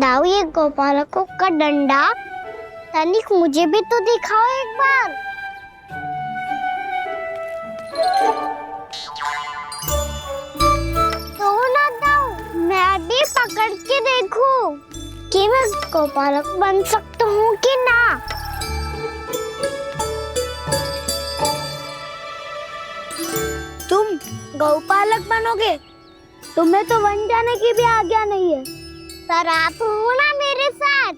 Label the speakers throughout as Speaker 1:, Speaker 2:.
Speaker 1: दाऊ, ये गोपालकों का डंडा तनिक मुझे भी तो दिखाओ एक बार। तो ना दाऊ, मैं भी पकड़ के देखूं कि मैं गोपालक बन सकता हूँ कि ना।
Speaker 2: तुम गौपालक बनोगे? तुम्हें तो वन जाने की भी आज्ञा नहीं है।
Speaker 1: पर आप हो ना मेरे साथ,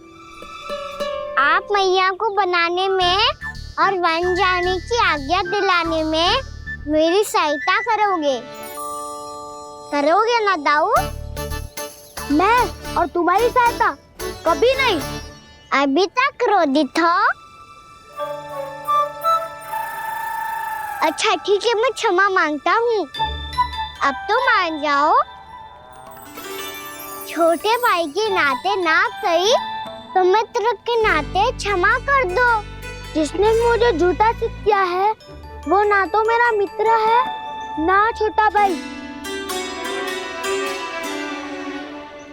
Speaker 1: आप मैया को बनाने में और वन जाने की आज्ञा दिलाने में मेरी सहायता करोगे ना दाऊ?
Speaker 2: मैं और तुम्हारी सहायता कभी नहीं।
Speaker 1: अभी तक क्रोधित हो? अच्छा ठीक है, मैं क्षमा मांगता हूँ। अब तो मान जाओ। छोटे भाई के नाते ना सही तो मित्र के नाते क्षमा कर दो।
Speaker 2: जिसने मुझे झूठा सिद्ध किया है वो ना तो मेरा मित्र है ना छोटा भाई।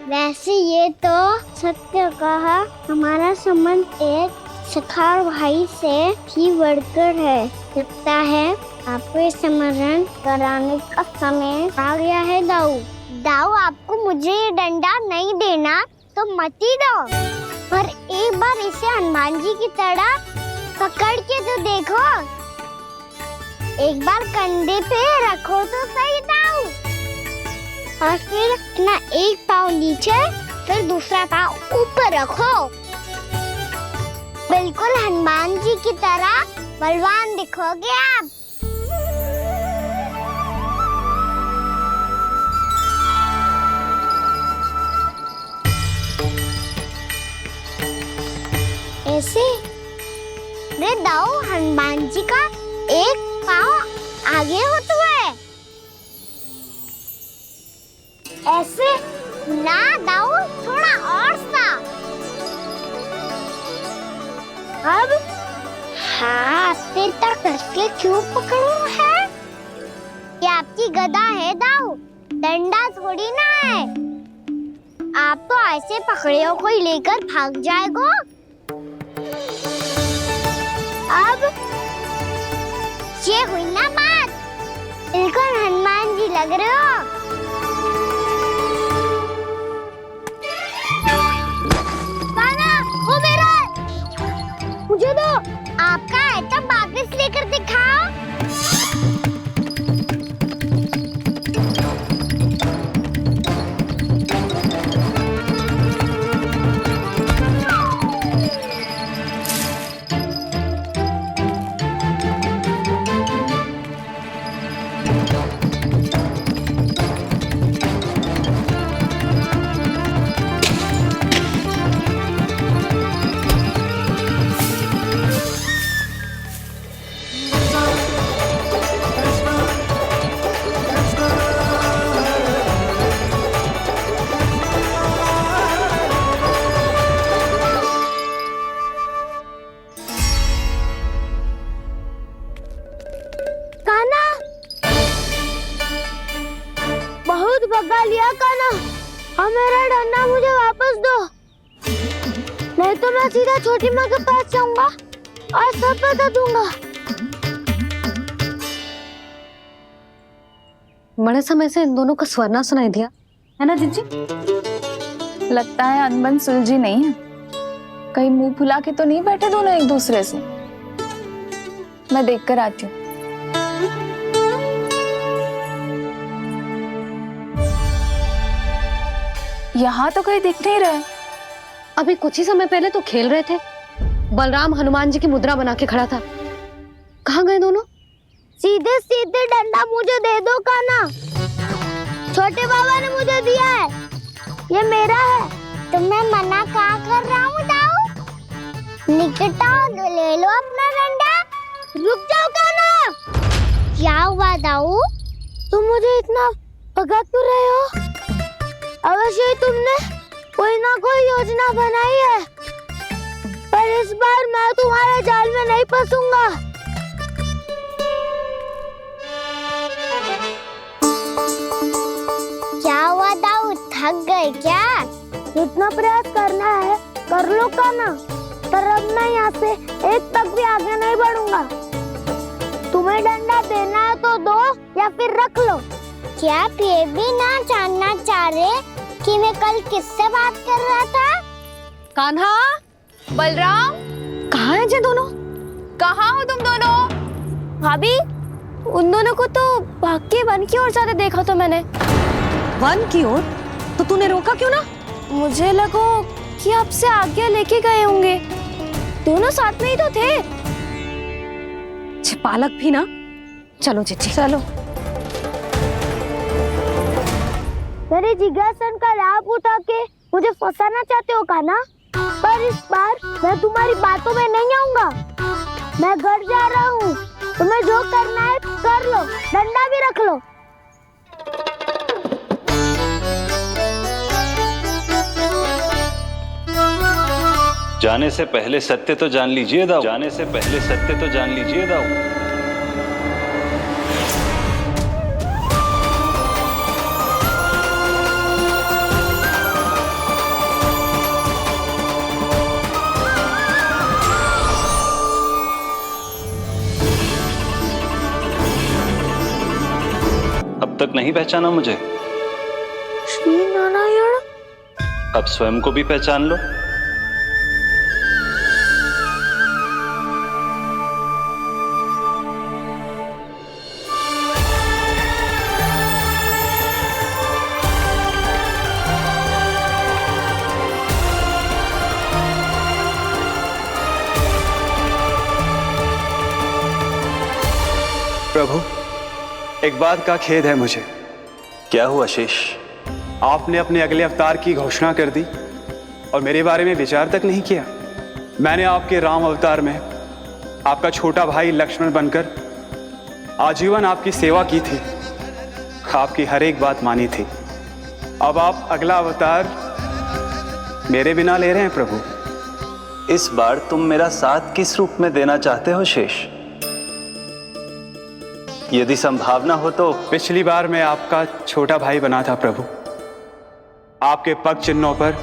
Speaker 1: वैसे ये तो सत्य कहा, हमारा संबंध एक सखा भाई से भी बढ़कर है। लगता है आपको स्मरण कराने का समय आ गया है दाऊ। दाऊ, आपको मुझे ये डंडा नहीं देना तो मत ही दो, पर एक बार इसे हनुमान जी की तरह पकड़ के तो देखो। एक बार कंधे पे रखो तो सही दाऊ, और फिर अपना एक पाँव नीचे फिर दूसरा पाँव ऊपर रखो। बिल्कुल हनुमान जी की तरह बलवान दिखोगे आप। ऐसे रे दाऊ, हनुमान जी का एक पाँव आगे होता है। ऐसे ना दाऊ, थोड़ा और सा। अब हाथ तक करके क्यों पकड़ू है? ये आपकी गदा है दाऊ, डंडा थोड़ी ना है। आप तो ऐसे पकड़े हो कोई लेकर भाग जाएगा। अब ये हुई ना बात, बिल्कुल हनुमान जी लग रहे हो। कान्हा, वो मेरा मुझे दो। आपका है तो वापस लेकर दिखाओ।
Speaker 2: भगा लिया कान्हा, अब मेरा डंडा मुझे वापस दो, नहीं तो मैं सीधा छोटी माँ के पास जाऊंगा और सब बता दूंगा।
Speaker 3: बड़े समय से इन दोनों का स्वर ना सुनाई दिया
Speaker 4: है ना जीजी? लगता है अनबन सुलझी नहीं है। कहीं मुंह फुला के तो नहीं बैठे दोनों एक दूसरे से। मैं देख कर आती हूँ। यहाँ तो कहीं दिख नहीं रहा।
Speaker 3: अभी कुछ ही समय पहले तो खेल रहे थे। बलराम हनुमान जी की मुद्रा बना के खड़ा था। कहाँ गए दोनों?
Speaker 2: सीधे सीधे डंडा मुझे दे दो कान्हा, छोटे बाबा ने मुझे दिया है, ये मेरा है।
Speaker 1: तो मैं मना क्या कर रहा हूँ दाऊ? निकट आओ, ले लो अपना डंडा।
Speaker 2: रुक जाओ कान्हा।
Speaker 1: क्या हुआ दाऊ?
Speaker 2: तुम मुझे इतना भगा क्यों रहे हो? अवश्य ही तुमने कोई ना कोई योजना बनाई है, पर इस बार मैं तुम्हारे जाल में नहीं फंसूंगा।
Speaker 1: क्या हुआ दाऊ, थक गए क्या?
Speaker 2: जितना प्रयास करना है कर लो कान्हा, पर अब मैं यहाँ से एक तक भी आगे नहीं बढ़ूंगा। तुम्हें डंडा देना है तो दो या फिर रख लो।
Speaker 1: क्या आप ये भी ना जानना चाह रहे कि मैं कल किससे बात कर रहा था?
Speaker 3: कान्हा,
Speaker 4: बलराम,
Speaker 3: कहाँ है ये दोनों?
Speaker 4: कहाँ हो तुम दोनों?
Speaker 2: भाभी, उन दोनों को तो भाग के वन की ओर जाते देखा तो मैंने।
Speaker 3: वन की ओर? तो तूने रोका क्यों ना?
Speaker 2: मुझे लगा कि आपसे आगे लेके गए होंगे, दोनों साथ में ही तो थे।
Speaker 3: पालक भी ना। चलो चिच्ची,
Speaker 2: चलो। मेरे जिज्ञासन का लाभ उठा के मुझे फंसाना चाहते हो कान्हा, पर इस बार मैं तुम्हारी बातों में नहीं आऊंगा। मैं घर जा रहा हूँ, तुम्हें जो करना है कर लो, डंडा भी रख लो।
Speaker 5: जाने से पहले सत्य तो जान लीजिए दाऊ। जाने से पहले सत्य तो जान लीजिए दाऊ। अब तक नहीं पहचाना मुझे?
Speaker 2: श्री नारायण।
Speaker 5: अब स्वयं को भी पहचान लो।
Speaker 6: प्रभु, एक बात का खेद है मुझे।
Speaker 5: क्या हुआ शेष?
Speaker 6: आपने अपने अगले अवतार की घोषणा कर दी और मेरे बारे में विचार तक नहीं किया। मैंने आपके राम अवतार में आपका छोटा भाई लक्ष्मण बनकर आजीवन आपकी सेवा की थी, आपकी हर एक बात मानी थी। अब आप अगला अवतार मेरे बिना ले रहे हैं प्रभु।
Speaker 5: इस बार तुम मेरा साथ किस रूप में देना चाहते हो शेष? यदि संभावना हो तो।
Speaker 6: पिछली बार मैं आपका छोटा भाई बना था प्रभु, आपके पग चिन्हों पर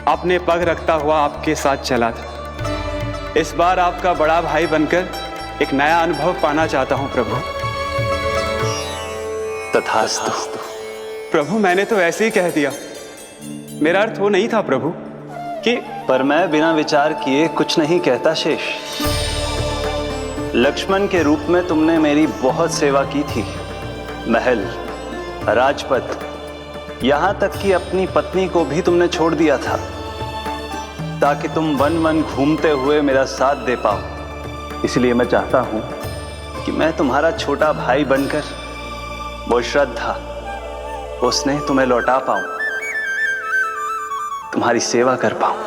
Speaker 6: अपने पग रखता हुआ आपके साथ चला था। इस बार आपका बड़ा भाई बनकर एक नया अनुभव पाना चाहता हूं प्रभु।
Speaker 5: तथास्तु।
Speaker 6: प्रभु, मैंने तो ऐसे ही कह दिया, मेरा अर्थ वो नहीं था प्रभु कि।
Speaker 5: पर मैं बिना विचार किए कुछ नहीं कहता शेष। लक्ष्मण के रूप में तुमने मेरी बहुत सेवा की थी। महल, राजपथ, यहां तक कि अपनी पत्नी को भी तुमने छोड़ दिया था ताकि तुम वन वन घूमते हुए मेरा साथ दे पाओ। इसलिए मैं चाहता हूं कि मैं तुम्हारा छोटा भाई बनकर वो श्रद्धा, वो स्नेह तुम्हें लौटा पाऊं, तुम्हारी सेवा कर पाऊं।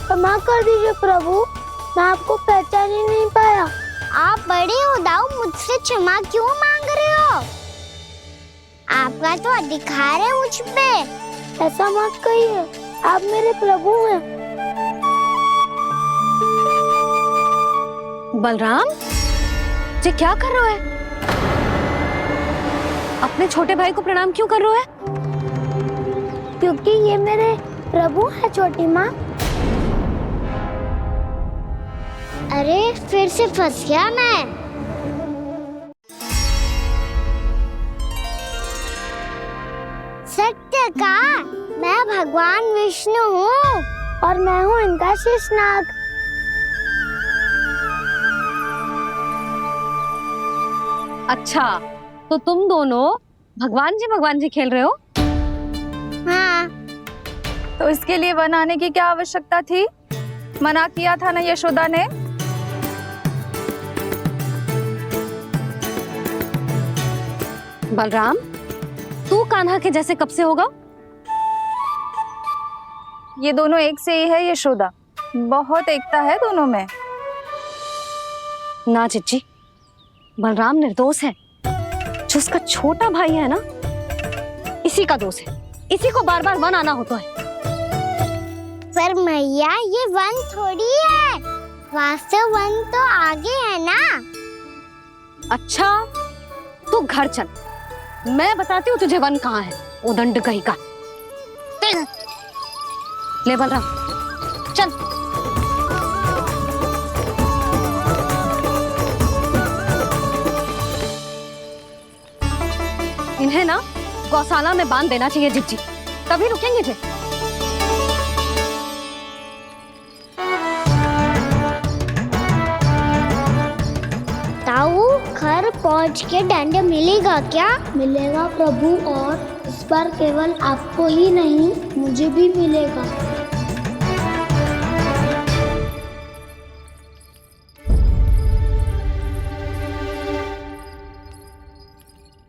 Speaker 2: क्षमा कर दीजिए प्रभु, मैं आपको पहचान ही नहीं पाया।
Speaker 1: आप बड़े हो दाऊ, मुझसे क्षमा क्यों मांग रहे हो? आपका तो अधिकार है मुझ पे।
Speaker 2: ऐसा मत कहिए, आप मेरे प्रभु हैं।
Speaker 3: बलराम, ये क्या कर रहा है? अपने छोटे भाई को प्रणाम क्यों कर रहा है?
Speaker 2: क्योंकि ये मेरे प्रभु है छोटी माँ।
Speaker 1: अरे फिर से फंस गया मैं। सत्य का, मैं भगवान विष्णु हूँ
Speaker 2: और मैं हूँ इनका शेषनाग।
Speaker 3: अच्छा, तो तुम दोनों भगवान जी खेल रहे हो?
Speaker 1: हाँ।
Speaker 4: तो इसके लिए वन आने की क्या आवश्यकता थी? मना किया था ना यशोदा ने।
Speaker 3: बलराम, तू कान्हा के जैसे कब से होगा?
Speaker 4: ये दोनों एक से ही है यशोदा, बहुत एकता है दोनों में।
Speaker 3: ना चिच्ची, बलराम निर्दोष है। जो उसका छोटा भाई है ना, इसी का दोष है। इसी को बार बार वन आना होता है।
Speaker 1: पर मैया, ये वन थोड़ी है, वास्तव वन तो आगे है ना।
Speaker 3: अच्छा तू घर चल, मैं बताती हूँ तुझे वन कहाँ है, उदंड कहीं का। ले बलराम चल। इन्हें ना गौशाला में बांध देना चाहिए जिज्जी, तभी रुकेंगे जे।
Speaker 1: ताऊ घर पहुंच के दंड मिलेगा क्या?
Speaker 2: मिलेगा प्रभु, और इस बार केवल आपको ही नहीं मुझे भी मिलेगा।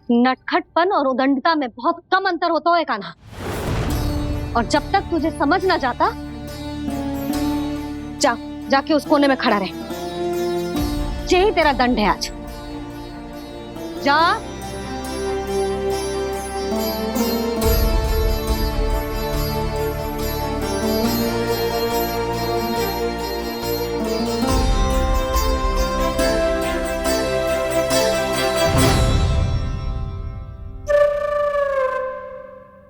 Speaker 3: नटखटपन और उदंडता में बहुत कम अंतर होता है कान्हा, और जब तक तुझे समझ ना जाता, जाके उस कोने में खड़ा रहे। यही तेरा दंड है आज। जा।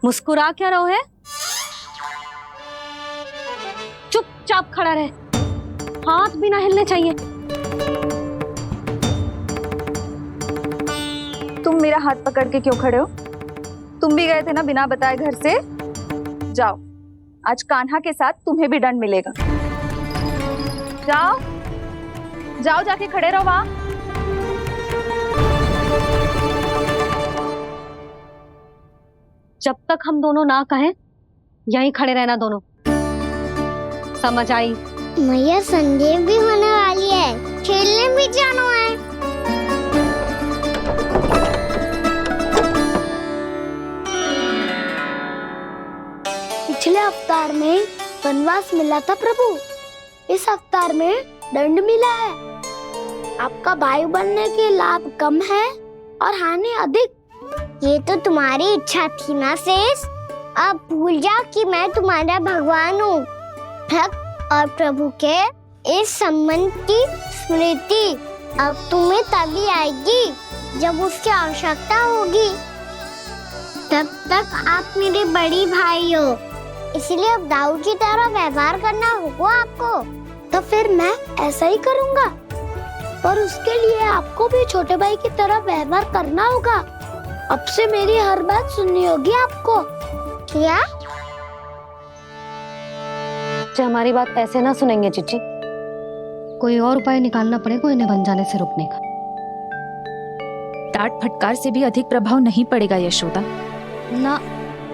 Speaker 3: मुस्कुरा क्या रहो है? चुपचाप खड़ा रहे, हाथ भी ना हिलने चाहिए।
Speaker 4: तुम मेरा हाथ पकड़ के क्यों खड़े हो? तुम भी गए थे ना बिना बताए घर से। जाओ, आज कान्हा के साथ तुम्हें भी दंड मिलेगा। जाओ जाओ, जाके खड़े रहो वहां।
Speaker 3: जब तक हम दोनों ना कहें, यहीं खड़े रहना दोनों। समझ आई?
Speaker 1: मैया संध्या भी होने वाली है, खेलने भी जाना है।
Speaker 2: पिछले अवतार में वनवास मिला था प्रभु, इस अवतार में दंड मिला है। आपका भाई बनने के लाभ कम है और हानि अधिक।
Speaker 1: ये तो तुम्हारी इच्छा थी ना शेष, अब भूल जा कि मैं तुम्हारा भगवान हूँ। भक्त और प्रभु के इस संबंध की स्मृति अब तुम्हें तभी आएगी जब उसकी आवश्यकता होगी। तब तक आप मेरे बड़ी भाई हो, इसलिए अब दाऊ की तरह व्यवहार करना होगा आपको।
Speaker 2: तो फिर मैं ऐसा ही करूँगा, पर उसके लिए आपको भी छोटे भाई की तरह व्यवहार करना होगा। अब से मेरी हर बात सुननी होगी आपको।
Speaker 1: क्या?
Speaker 3: जो हमारी बात ऐसे ना सुनेंगे चिच्ची, कोई और उपाय निकालना पड़ेगा इन्हें बन जाने से रुकने का।
Speaker 7: डांट फटकार से भी अधिक प्रभाव नहीं पड़ेगा यशोदा।
Speaker 3: ना,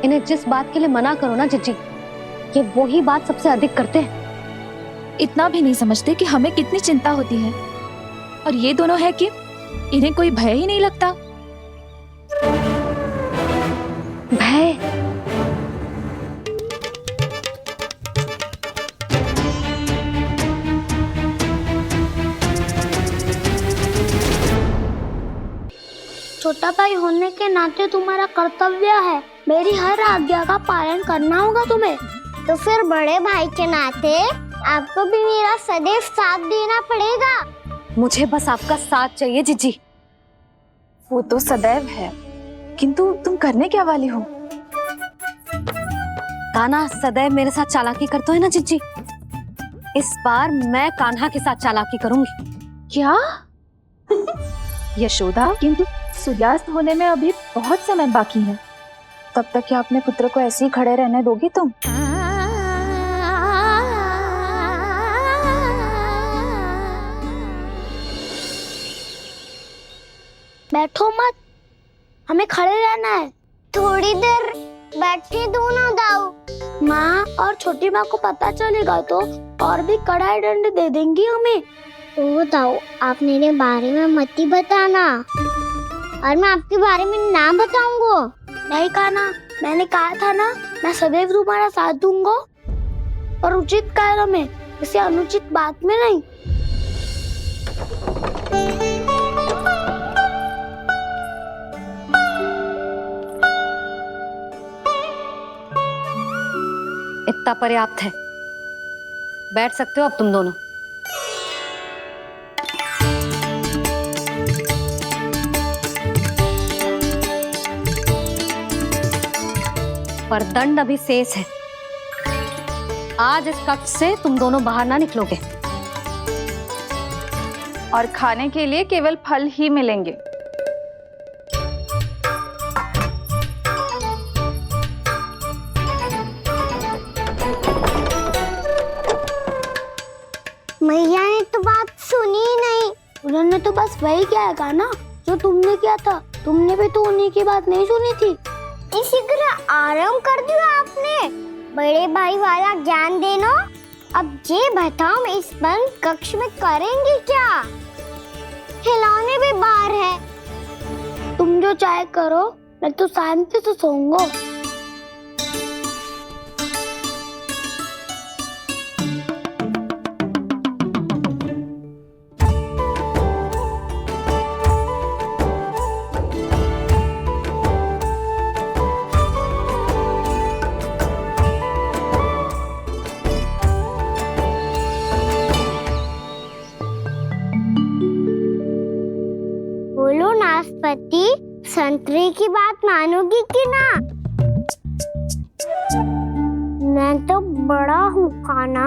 Speaker 3: इन्हें जिस बात के लिए मना करो ना चिच्ची, ये वही बात सबसे अधिक करते हैं।
Speaker 7: इतना भी नहीं समझते कि हमें कितनी चिंता होती है, और ये दोनों है कि इन्हें कोई भय ही नहीं लगता।
Speaker 3: भय?
Speaker 2: छोटा भाई होने के नाते तुम्हारा कर्तव्य है, मेरी हर आज्ञा का पालन करना होगा तुम्हें।
Speaker 1: तो फिर बड़े भाई के नाते आपको भी मेरा सदैव साथ देना पड़ेगा।
Speaker 3: मुझे बस आपका साथ चाहिए जिज्जी।
Speaker 4: वो तो सदैव है, किंतु तुम करने क्या वाली हो?
Speaker 3: कान्हा सदैव मेरे साथ चालाकी करता है ना जिज्जी, इस बार मैं कान्हा के साथ चालाकी करूंगी।
Speaker 4: क्या? यशोदा, किंतु सूर्यास्त होने में अभी बहुत समय बाकी है, तब तक क्या अपने पुत्र को ऐसे ही खड़े रहने दोगी तुम?
Speaker 2: बैठो मत, हमें खड़े रहना है।
Speaker 1: थोड़ी देर बैठे दो ना दाऊ।
Speaker 2: माँ और छोटी माँ को पता चलेगा तो और भी कड़ा दंड दे देंगी हमें।
Speaker 1: ओ दाऊ, आप मेरे बारे में मत ही बताना, और मैं आपके बारे में ना बताऊंगा।
Speaker 2: नहीं कान्हा, मैंने कहा था ना, मैं सदैव तुम्हारा साथ दूंगा, और उचित कार्य में, किसी अनुचित बात में नहीं।
Speaker 3: इतना पर्याप्त है, बैठ सकते हो अब तुम दोनों। पर दंड अभी शेष है। आज इस कक्ष से तुम दोनों बाहर ना निकलोगे।
Speaker 4: और खाने के लिए केवल फल ही मिलेंगे।
Speaker 1: मैया ने तो बात सुनी ही नहीं।
Speaker 2: उन्होंने तो बस वही किया ना जो तुमने किया था। तुमने भी तो उन्हीं की बात नहीं सुनी थी।
Speaker 1: इसी तरह आराम कर दिया आपने। बड़े भाई वाला ज्ञान देना। अब ये बताओ इस बंद कक्ष में करेंगे क्या? खिलौने भी बाहर है।
Speaker 2: तुम जो चाहे करो, मैं तो शांति से सोऊंगा।
Speaker 1: बोलो नाशपाती, संतरे की बात मानोगी कि ना? मैं तो बड़ा हूँ काना,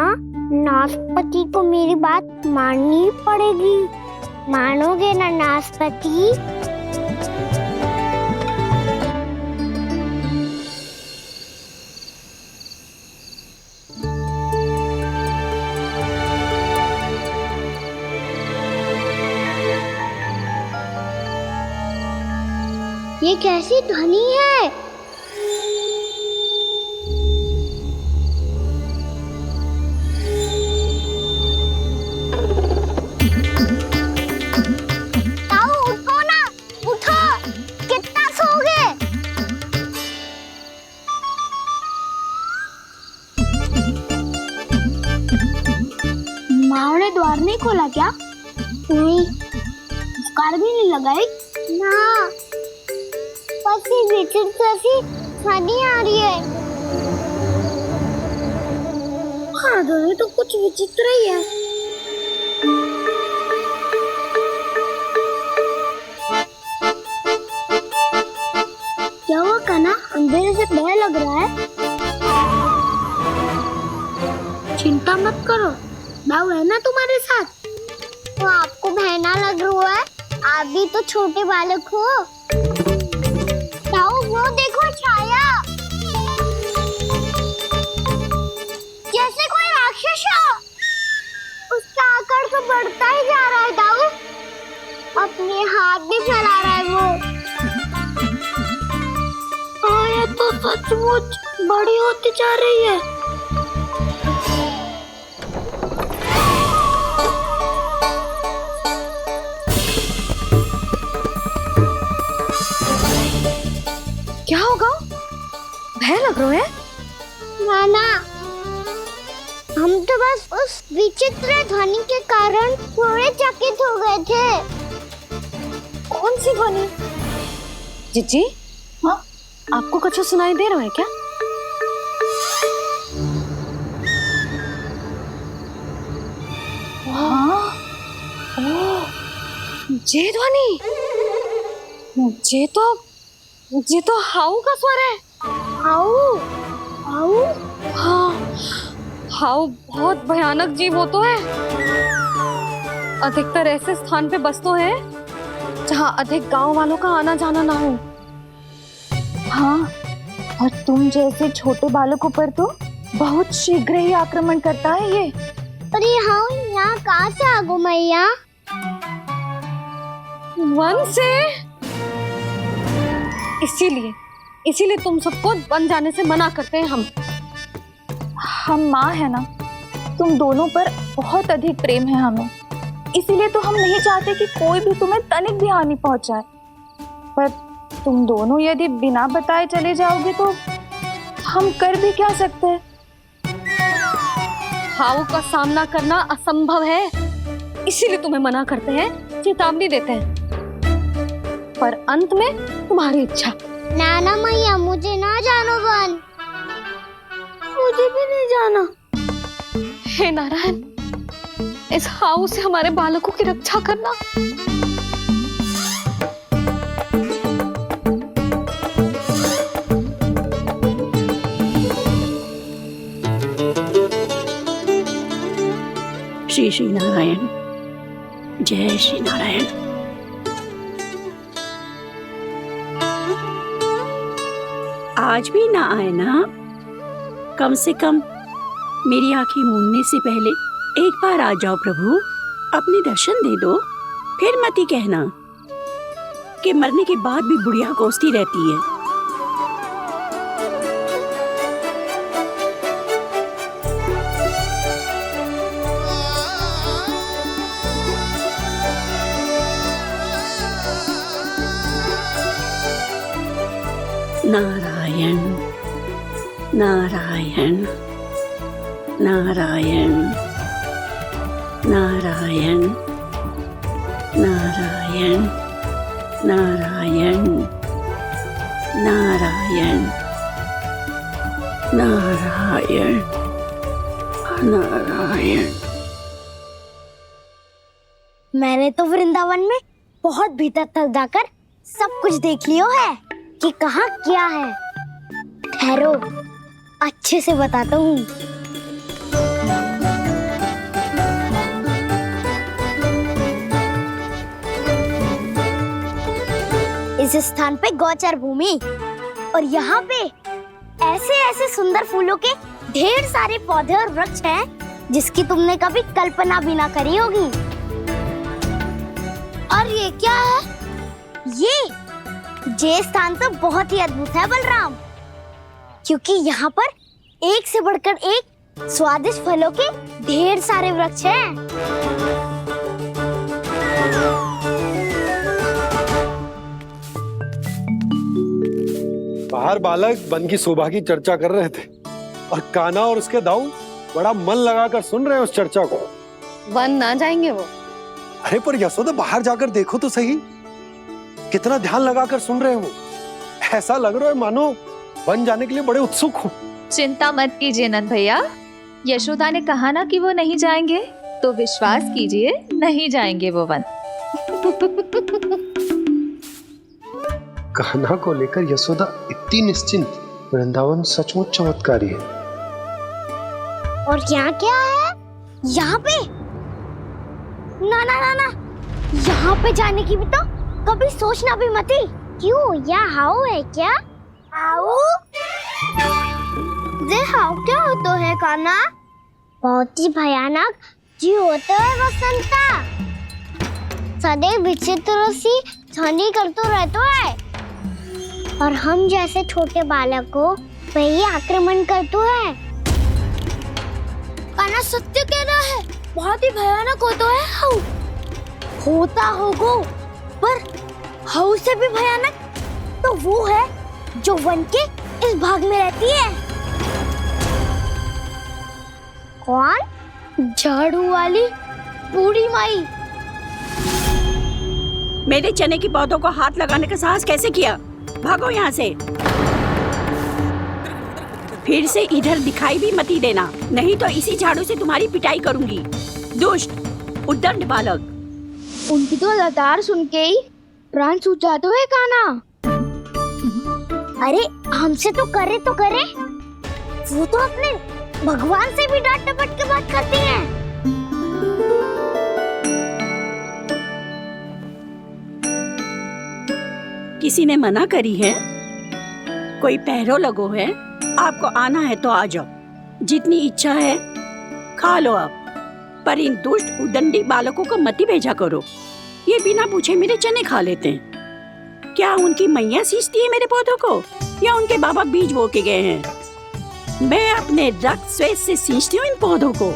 Speaker 1: नाशपाती को मेरी बात माननी पड़ेगी। मानोगे ना नाशपाती? ये कैसी ध्वनि है? ताऊ उठो ना, उठो। कितना सोओगे?
Speaker 2: माँ ने द्वार नहीं खोला क्या?
Speaker 1: नहीं।
Speaker 2: कार भी नहीं लगाई?
Speaker 1: ना, बस ये विचित्र सी ध्वनि आ रही है।
Speaker 2: हाँ, ध्वनि तो कुछ विचित्र ही है। क्या हुआ काना? अंधेरे से भय लग रहा है। चिंता मत करो, दाऊ है ना तुम्हारे साथ।
Speaker 1: तो आपको बहना लग रहा है? आप भी तो छोटे बालक हो। ताऊ वो देखो छाया, जैसे कोई राक्षस हो। उसका आकार तो बढ़ता ही जा रहा है ताऊ। अपने हाथ भी फैला रहा है वो।
Speaker 2: हाँ, ये तो सचमुच बड़ी होती जा रही है।
Speaker 3: क्या होगा? भय लग रहा है?
Speaker 1: नाना, हम तो बस उस विचित्र ध्वनि के कारण थोड़े चकित हो गए थे।
Speaker 3: कौन सी ध्वनि? जीजी,
Speaker 4: हाँ?
Speaker 3: आपको कुछ सुनाई दे रहा है क्या?
Speaker 4: हाँ?
Speaker 3: ये ध्वनि, ये तो हाउ का स्वर है।
Speaker 1: हाउ, हाउ,
Speaker 3: हाँ, हाउ बहुत भयानक जीव हो तो है। अधिकतर ऐसे स्थान पे बसते हैं जहाँ अधिक गांव वालों का आना जाना ना हो।
Speaker 4: हाँ, और तुम जैसे छोटे बालकों पर तो बहुत शीघ्र ही आक्रमण करता है ये।
Speaker 1: अरे हाउ यहाँ कहाँ से आ गो मैया?
Speaker 3: वन से। इसीलिए तुम सबको वन जाने से मना करते हैं
Speaker 4: हम माँ है ना, तुम दोनों पर बहुत अधिक प्रेम है हमें। इसीलिए तो हम नहीं चाहते कि कोई भी तुम्हें तनिक भी हानि पहुंचाए। पर तुम दोनों यदि बिना बताए चले जाओगे तो हम कर भी क्या सकते हैं?
Speaker 3: हाउ का सामना करना असंभव है, इसीलिए तुम्हें मना करते हैं, चेतावनी देते हैं। पर अंत में तुम्हारी इच्छा।
Speaker 1: नाना मैया मुझे ना जानो वन।
Speaker 2: मुझे भी नहीं जाना।
Speaker 3: हे नारायण, इस हाउ से हमारे बालकों की रक्षा करना।
Speaker 8: श्री श्री नारायण, जय श्री नारायण। आज भी ना आए ना? कम से कम मेरी आंखें मूंदने से पहले एक बार आ जाओ प्रभु, अपने दर्शन दे दो। फिर मत ही कहना कि मरने के बाद भी बुढ़िया कोसती रहती है। नारायण नारायण नारायण नारायण नारायण नारायण नारायण नारायण नारायण।
Speaker 2: मैंने तो वृंदावन में बहुत भीतर तक जाकर सब कुछ देख लियो है कि कहाँ क्या है। ठहरो, अच्छे से बताता हूँ। इस स्थान पे गौचर भूमि और यहाँ पे ऐसे ऐसे सुंदर फूलों के ढेर सारे पौधे और वृक्ष हैं जिसकी तुमने कभी कल्पना भी ना करी होगी। और ये क्या है? ये स्थान तो बहुत ही अद्भुत है बलराम, क्योंकि यहाँ पर एक से बढ़कर एक स्वादिष्ट फलों के ढेर सारे वृक्ष हैं।
Speaker 9: बाहर बालक वन की शोभा की चर्चा कर रहे थे और कान्हा और उसके दाऊ बड़ा मन लगाकर सुन रहे हैं उस चर्चा को।
Speaker 3: वन ना जाएंगे वो?
Speaker 9: अरे पर यशोदा, बाहर जाकर देखो तो सही, कितना ध्यान लगाकर सुन रहे हो। ऐसा लग रहा है मानो वन जाने के लिए बड़े उत्सुक हो।
Speaker 7: चिंता मत कीजिए नंद भैया, यशोदा ने कहा ना कि वो नहीं जाएंगे, तो विश्वास कीजिए नहीं जाएंगे वो वन।
Speaker 9: कान्हा को लेकर यशोदा इतनी निश्चिंत, वृंदावन सचमुच चमत्कारी है।
Speaker 2: और यहाँ क्या है? यहाँ पे ना ना ना ना, यहाँ पे जाने की भी तो कभी सोचना भी मत ही। क्यों, यहाँ हाउ है क्या? हाउ? ये हाउ क्या होता है कान्हा? बहुत ही भयानक जी होता है वसंता, सदैव विचित्र सी ध्वनि करते रहता है और हम जैसे छोटे बालक को वही आक्रमण करते हैं। कान्हा सत्य कह रहा है, बहुत ही भयानक होता है हाउ। होता होगा, पर हाउ से भी भयानक तो वो है जो वन के इस भाग में रहती है। कौन? झाड़ू वाली बूढ़ी माई।
Speaker 8: मेरे चने की पौधों को हाथ लगाने का साहस कैसे किया? भागो यहाँ से। फिर से इधर दिखाई भी मत ही देना, नहीं तो इसी झाड़ू से तुम्हारी पिटाई करूंगी। दुष्ट उद्दंड बालक।
Speaker 2: उनकी तो लतार सुन के ही प्राण सूझ जाते हुए कान्हा। अरे हमसे तो करे, वो तो अपने भगवान से भी डांट डपट के बात करती हैं।
Speaker 8: किसी ने मना करी है? कोई पहरो लगो है? आपको आना है तो आ जाओ, जितनी इच्छा है खा लो आप, पर इन दुष्ट उदंडी बालकों को मत ही भेजा करो। ये बिना पूछे मेरे चने खा लेते हैं। क्या उनकी मैया सींचती है मेरे पौधों को, या उनके बाबा बीज बो के गए हैं? मैं अपने रक्त स्वेद से सींचती हूँ इन पौधों को,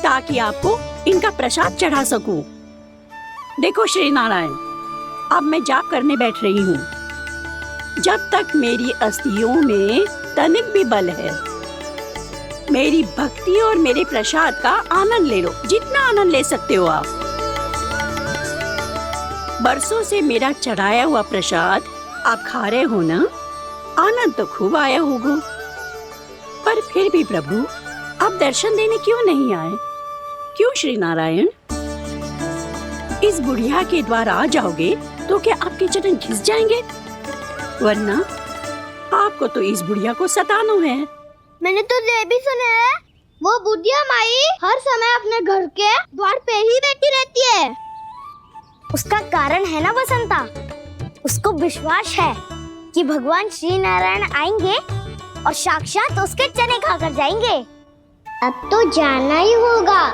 Speaker 8: ताकि आपको इनका प्रसाद चढ़ा सकूं। देखो श्री नारायण, अब मैं जाप करने बैठ रही हूँ। जब तक मेरी अस्थियों में तनिक भी बल है, मेरी भक्ति और मेरे प्रसाद का आनंद ले लो, जितना आनंद ले सकते हो आप। बरसों से मेरा चढ़ाया हुआ प्रसाद आप खा रहे हो ना, आनंद तो खूब आया होगा। पर फिर भी प्रभु आप दर्शन देने क्यों नहीं आए? क्यों श्री नारायण? इस बुढ़िया के द्वार आ जाओगे तो क्या आपके चरण घिस जाएंगे? वरना आपको तो इस बुढ़िया को सताना है।
Speaker 2: मैंने तो ये भी सुना है,
Speaker 1: वो बुढ़िया माई हर समय अपने घर के द्वार पे ही बैठी रहती है। उसका कारण है ना बसंता, उसको विश्वास है कि भगवान श्री नारायण आएंगे और साक्षात उसके चने खाकर जाएंगे। अब तो जाना ही होगा।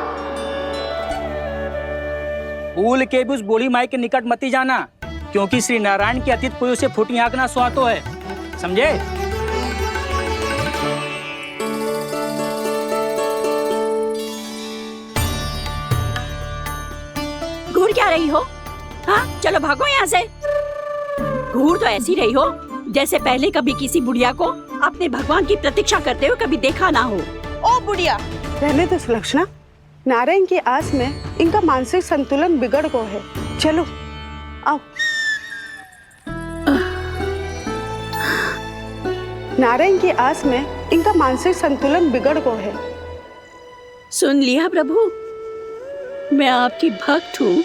Speaker 10: भूल के भी उस बूढ़ी माई के निकट मती जाना, क्योंकि श्री नारायण की अतीत पुरुष से फूटी आंख ना स्वातो है, समझे?
Speaker 8: घूर क्या रही हो? हाँ, चलो भागो यहाँ से। घूर तो ऐसी रही हो जैसे पहले कभी किसी बुढ़िया को अपने भगवान की प्रतीक्षा करते हुए कभी देखा ना हो।
Speaker 11: ओ बुढ़िया, रहने दो सुलक्षणा। नारायण की आस में इनका मानसिक संतुलन बिगड़ गया है। चलो आओ। नारायण की आस में इनका मानसिक संतुलन बिगड़ गया है।
Speaker 8: सुन लिया प्रभु, मैं आपकी भक्त हूँ।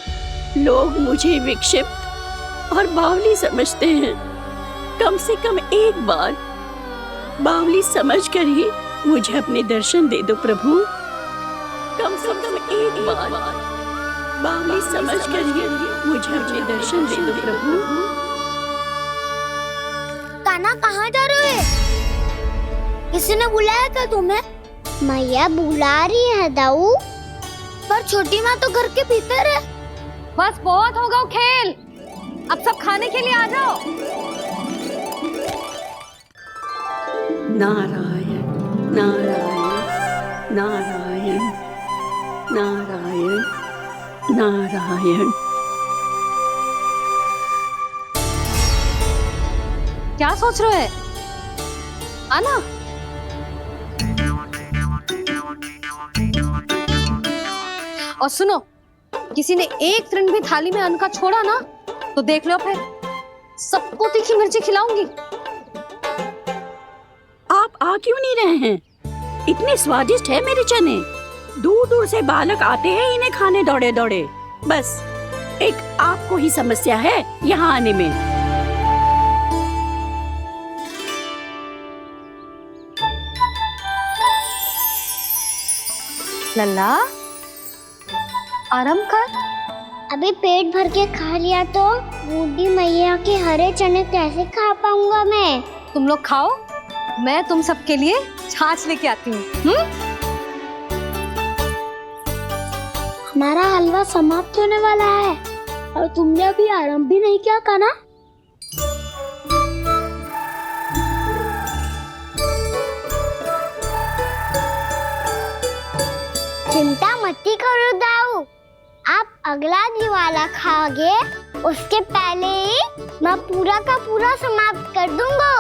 Speaker 8: लोग मुझे विक्षिप्त और बावली समझते हैं। कम से कम एक बार बावली समझकर ही मुझे अपने दर्शन दे दो प्रभु। कम से कम एक बार बावली समझकर ही मुझे अपने दर्शन दे दो प्रभु।
Speaker 1: कान्हा कहाँ जा रहे हो? किसी ने बुलाया क्या तुम्हें? मैया बुला रही है दाऊ, पर छोटी माँ तो घर के भीतर है।
Speaker 3: बस बहुत होगा वो खेल, अब सब खाने के लिए आ जाओ।
Speaker 8: नारायण नारायण नारायण नारायण नारायण।
Speaker 3: क्या सोच रहे हैं? आना। और सुनो, किसी ने एक तृण भी थाली में अन्न का छोड़ा ना तो देख लो, फिर सबको तीखी मिर्ची खिलाऊंगी।
Speaker 8: आप आ क्यों नहीं रहे हैं? इतने स्वादिष्ट है मेरे चने। दूर दूर से बालक आते हैं इन्हें खाने दौड़े दौड़े। बस एक आपको ही समस्या है यहाँ आने में।
Speaker 3: लल्ला, आराम कर।
Speaker 1: अभी पेट भर के खा लिया तो बूढ़ी मैया के हरे चने कैसे खा पाऊंगा मैं?
Speaker 3: तुम लोग खाओ, मैं तुम सबके लिए छाछ लेके आती हूँ।
Speaker 1: हमारा हलवा समाप्त होने वाला है और तुमने अभी आराम भी नहीं किया कान्हा। चिंता मत करो दाऊ, आप अगला दिवाला खाओगे उसके पहले ही मैं पूरा का पूरा समाप्त कर दूंगा।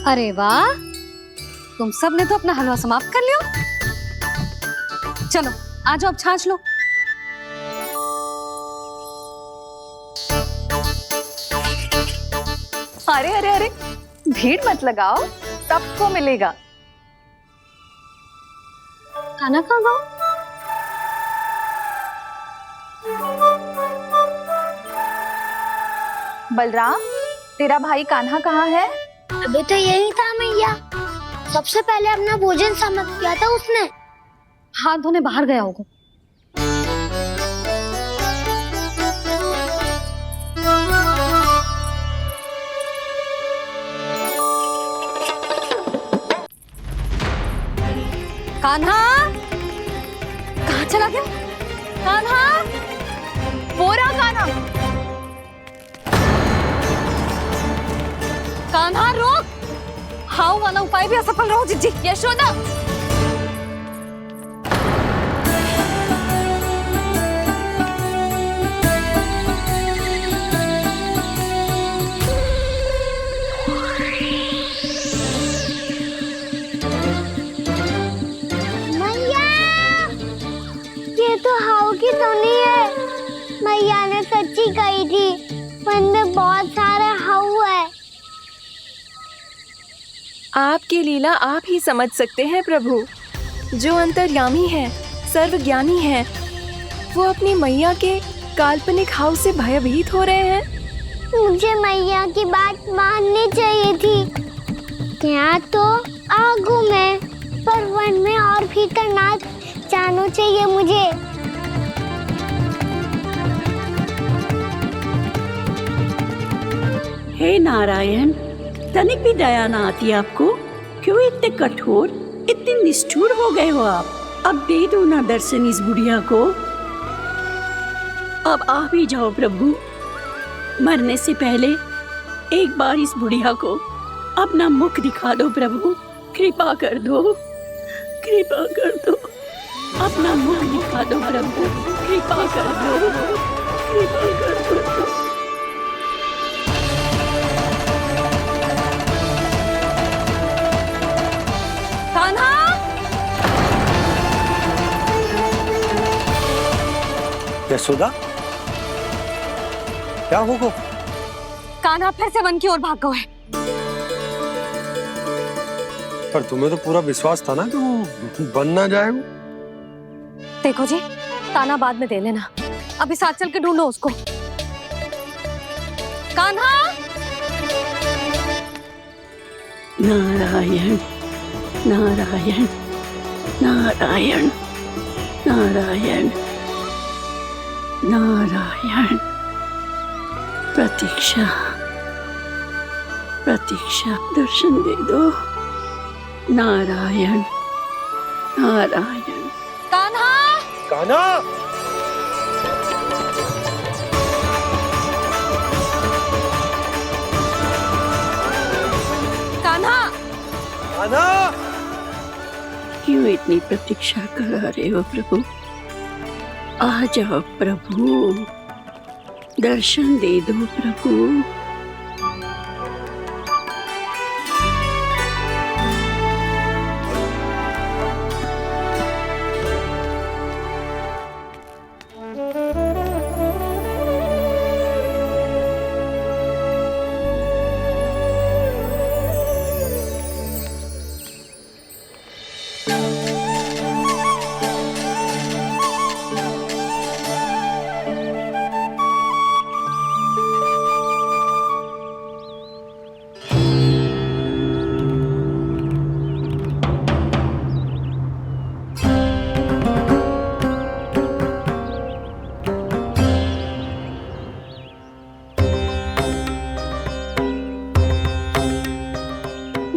Speaker 3: अरे वाह, तुम सब ने तो अपना हलवा समाप्त कर लिया। चलो आ जाओ, अब छाछ लो।
Speaker 4: अरे अरे अरे, भीड़ मत लगाओ, सबको मिलेगा।
Speaker 3: खाना खा गो।
Speaker 4: बलराम, तेरा भाई कान्हा कहाँ है?
Speaker 1: अभी तो यही था मैया, सबसे पहले अपना भोजन समाप्त किया था उसने।
Speaker 3: हाथ धोने बाहर गया होगा। कान्हा कहाँ चला गया?
Speaker 4: कान्हा, वो रहा कान्हा।
Speaker 3: कान्हा रोक, हाउ वाला उपाय भी असफल रहो जिज्जी।
Speaker 4: यशोदा,
Speaker 1: मैया, ये तो हाउ की धुनी है। मैया ने सच्ची कही थी, मन में बहुत सारे हाउ है।
Speaker 12: आपकी लीला आप ही समझ सकते हैं प्रभु। जो अंतर्यामी है, सर्वज्ञानी है, वो अपनी मैया के काल्पनिक हाव से भयभीत हो रहे हैं।
Speaker 1: मुझे मैया की बात माननी चाहिए थी। क्या तो आगू में, पर वन में और भीतर ना जानो चाहिए मुझे।
Speaker 8: हे नारायण, तनिक भी दया ना आती आपको? क्यों इतने कठोर, इतने निष्ठुर हो गए हो आप? अब दे दो ना दर्शन इस बुढ़िया को। अब आ भी जाओ प्रभु। मरने से पहले एक बार इस बुढ़िया को अपना मुख दिखा दो प्रभु। कृपा कर दो, कृपा कर दो। अपना मुख दिखा दो प्रभु, कृपा कर दो, कृपा कर दो।
Speaker 3: कान्हा!
Speaker 9: यशोदा, क्या होगा?
Speaker 3: कान्हा फिर से वन की ओर भाग गए।
Speaker 9: पर तुम्हें तो पूरा विश्वास था ना कि वो बन ना जाए। वो
Speaker 3: देखो जी, ताना बाद में दे लेना, अभी साथ चल के ढूंढो उसको। कान्हा!
Speaker 8: नारायण नारायण नारायण नारायण नारायण। प्रतीक्षा प्रतीक्षा, दर्शन दे दो। नारायण नारायण।
Speaker 3: कान्हा!
Speaker 9: कान्हा!
Speaker 3: कान्हा!
Speaker 9: कान्हा!
Speaker 8: क्यों इतनी प्रतीक्षा करा रहे हो प्रभु? आ जाओ प्रभु, दर्शन दे दो प्रभु।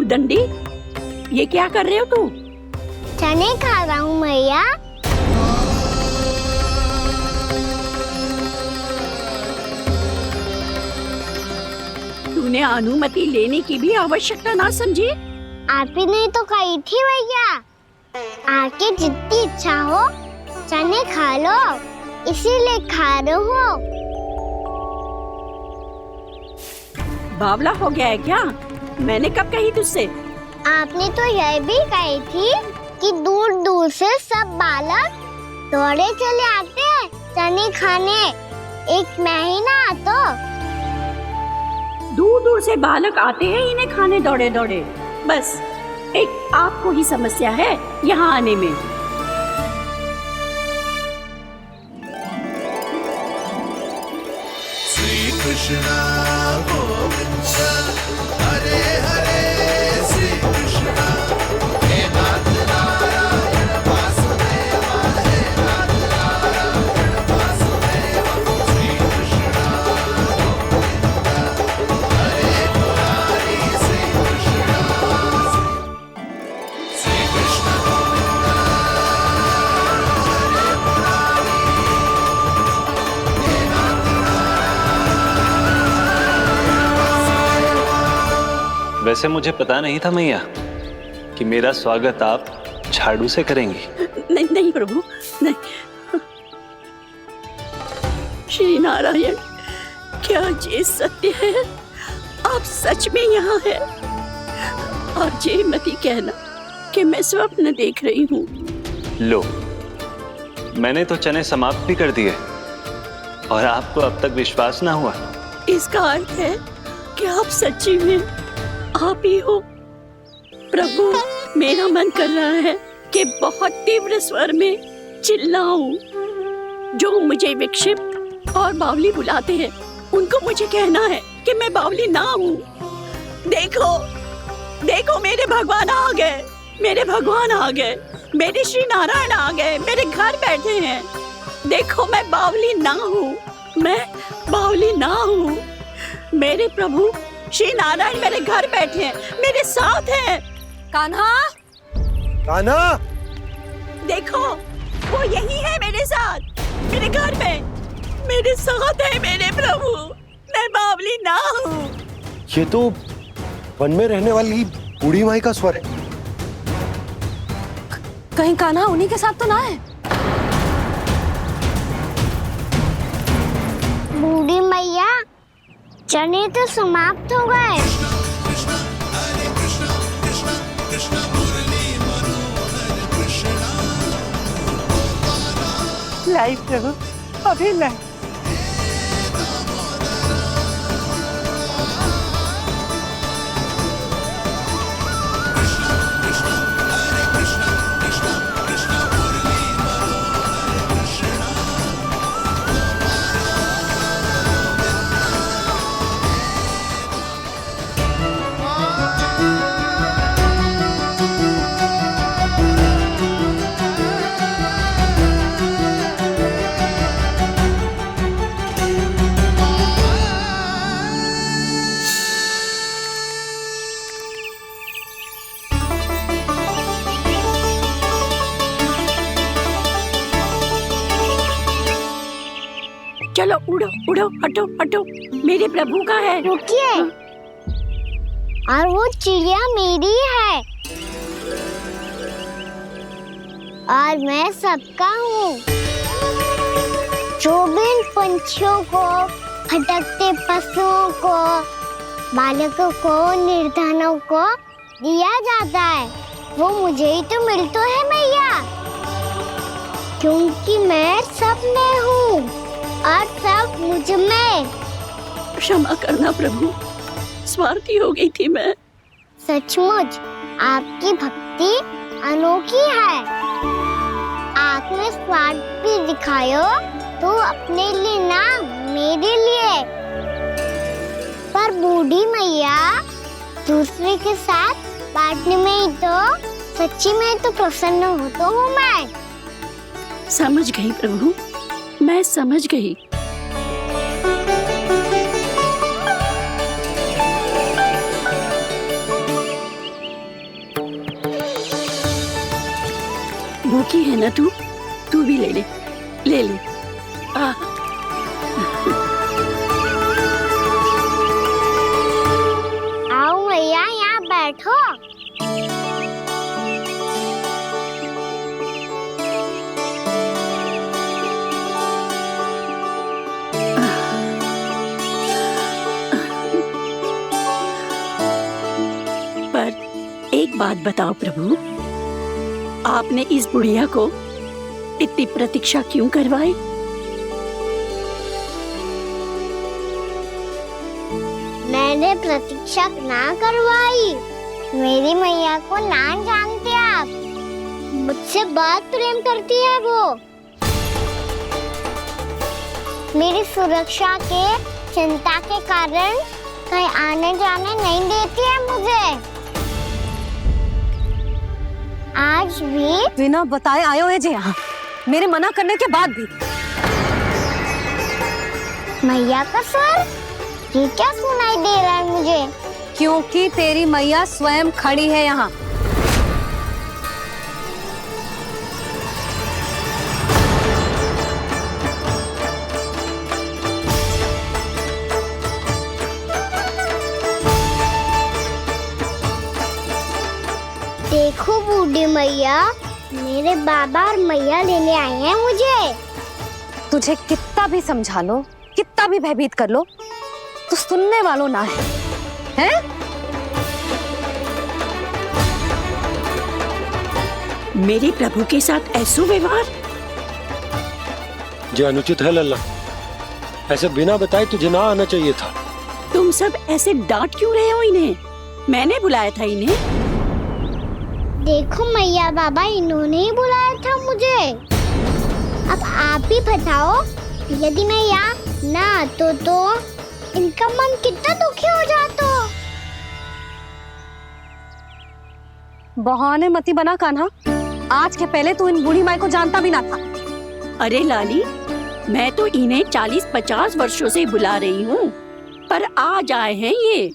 Speaker 8: दंडी, ये क्या कर रहे हो तू?
Speaker 1: चने खा रहा हूँ मैया।
Speaker 8: तूने अनुमति लेने की भी आवश्यकता ना समझी?
Speaker 1: आप ही ने तो कही थी भैया, आके जितनी इच्छा हो चने खा लो, इसीलिए खा रहे हो।
Speaker 8: बावला हो गया है क्या? मैंने कब कही तुझसे?
Speaker 1: आपने तो यह भी कही थी कि दूर दूर से सब बालक दौड़े चले आते हैं चने खाने, एक महीना तो
Speaker 8: दूर दूर से बालक आते हैं इन्हें खाने दौड़े दौड़े। बस एक आपको ही समस्या है यहाँ आने में।
Speaker 13: श्री कृष्ण गोविंद हरे हरे, श्री कृष्ण हे नाथ नारायण वासुदेव, हे नाथ नारायण वासुदेव। श्री कृष्ण गोविंद हरे मुरारी, श्री कृष्ण गोविंद हरे मुरारी, हे नाथ
Speaker 5: वैसे मुझे पता नहीं था मैया कि मेरा स्वागत आप झाड़ू से करेंगी।
Speaker 8: नहीं नहीं प्रभु, नहीं। श्री नारायण, क्या ये सत्य है? आप सच में यहाँ हैं? और ये मत ही कहना कि मैं स्वप्न देख रही हूँ।
Speaker 5: लो, मैंने तो चने समाप्त भी कर दिए और आपको अब तक विश्वास ना हुआ।
Speaker 8: इसका अर्थ है कि आप सच्ची में आप ही हो। प्रभु, मेरा मन कर रहा है कि बहुत तीव्र स्वर में चिल्लाऊं। जो मुझे विक्षिप्त और बावली बुलाते हैं, उनको मुझे कहना है कि मैं बावली ना हूँ। देखो, देखो मेरे भगवान आ गए, मेरे भगवान आ गए, मेरे श्री नारायण आ गए, मेरे घर बैठे हैं। देखो मैं बावली ना हूँ, मैं बावली ना हूँ। मेरे प्रभु श्री नारायण मेरे घर बैठे हैं, मेरे साथ हैं।
Speaker 3: कान्हा,
Speaker 9: कान्हा,
Speaker 8: देखो वो यही है मेरे साथ, मेरे घर में मेरे साथ है मेरे प्रभु। मैं बावली ना हूँ।
Speaker 9: ये तो वन में रहने वाली बूढ़ी माई का स्वर है।
Speaker 3: कहीं कान्हा उन्हीं के साथ तो ना है?
Speaker 1: बूढ़ी मैया, चने तो समाप्त हो गए।
Speaker 11: लाई प्रभु, अभी लाई।
Speaker 8: चलो उड़ो उड़ो, हटो हटो, मेरे प्रभु का है।
Speaker 1: रुकिए, और वो चिड़िया मेरी है और मैं सबका हूँ। जो भी इन पंछियों को, भटकते पशुओं को, बालकों को, निर्धनों को दिया जाता है, वो मुझे ही तो मिलता है मैया, क्योंकि मैं सब में हूँ और सब मुझ में।
Speaker 8: क्षमा करना प्रभु, स्वार्थी हो गई थी मैं।
Speaker 1: सचमुच आपकी भक्ति अनोखी है। आपने स्वार्थ भी दिखायो तो अपने लिए ना, मेरे लिए। पर बूढ़ी मैया, दूसरे के साथ बांटने में ही तो सच्ची में तो प्रसन्न होता हूँ मैं।
Speaker 8: समझ गई प्रभु, मैं समझ गई। भूखी है ना तू? तू भी ले ले, ले ले।
Speaker 1: आओ मैया, यहाँ बैठो।
Speaker 8: एक बात बताओ प्रभु, आपने इस बुढ़िया को इतनी प्रतीक्षा क्यों करवाई?
Speaker 1: मैंने प्रतीक्षा ना करवाई। मेरी मैया को ना जानते आप, मुझसे बहुत प्रेम करती है वो। मेरी सुरक्षा के चिंता के कारण कहीं आने जाने नहीं देती है मुझे। आज भी
Speaker 3: बिना बताए आयो है जी यहाँ, मेरे मना करने के बाद भी।
Speaker 1: मैया का स्वर, ये क्या सुनाई दे रहा है मुझे?
Speaker 3: क्योंकि तेरी मैया स्वयं खड़ी है यहाँ।
Speaker 1: देखो बूढ़ी मैया, मेरे बाबा और मैया लेने आए हैं मुझे।
Speaker 3: तुझे कितना भी समझा लो, कितना भी भयभीत कर लो, तो सुनने वालों ना है, हैं?
Speaker 8: मेरे प्रभु के साथ ऐसा व्यवहार
Speaker 9: जो अनुचित है लल्ला। ऐसे बिना बताए तुझे ना आना चाहिए था।
Speaker 8: तुम सब ऐसे डांट क्यों रहे हो इन्हें? मैंने बुलाया था इन्हें।
Speaker 1: देखो मैया बाबा, इन्होंने ही बुलाया था मुझे। अब आप ही बताओ, यदि मैं यहाँ ना आतो तो इनका मन कितना दुखी हो जाता।
Speaker 3: बहाने मती बना कान्हा, आज के पहले तू इन बूढ़ी माई को जानता भी ना था।
Speaker 8: अरे लाली, मैं तो इन्हें 40-50 वर्षों से बुला रही हूँ, पर आज आए हैं ये।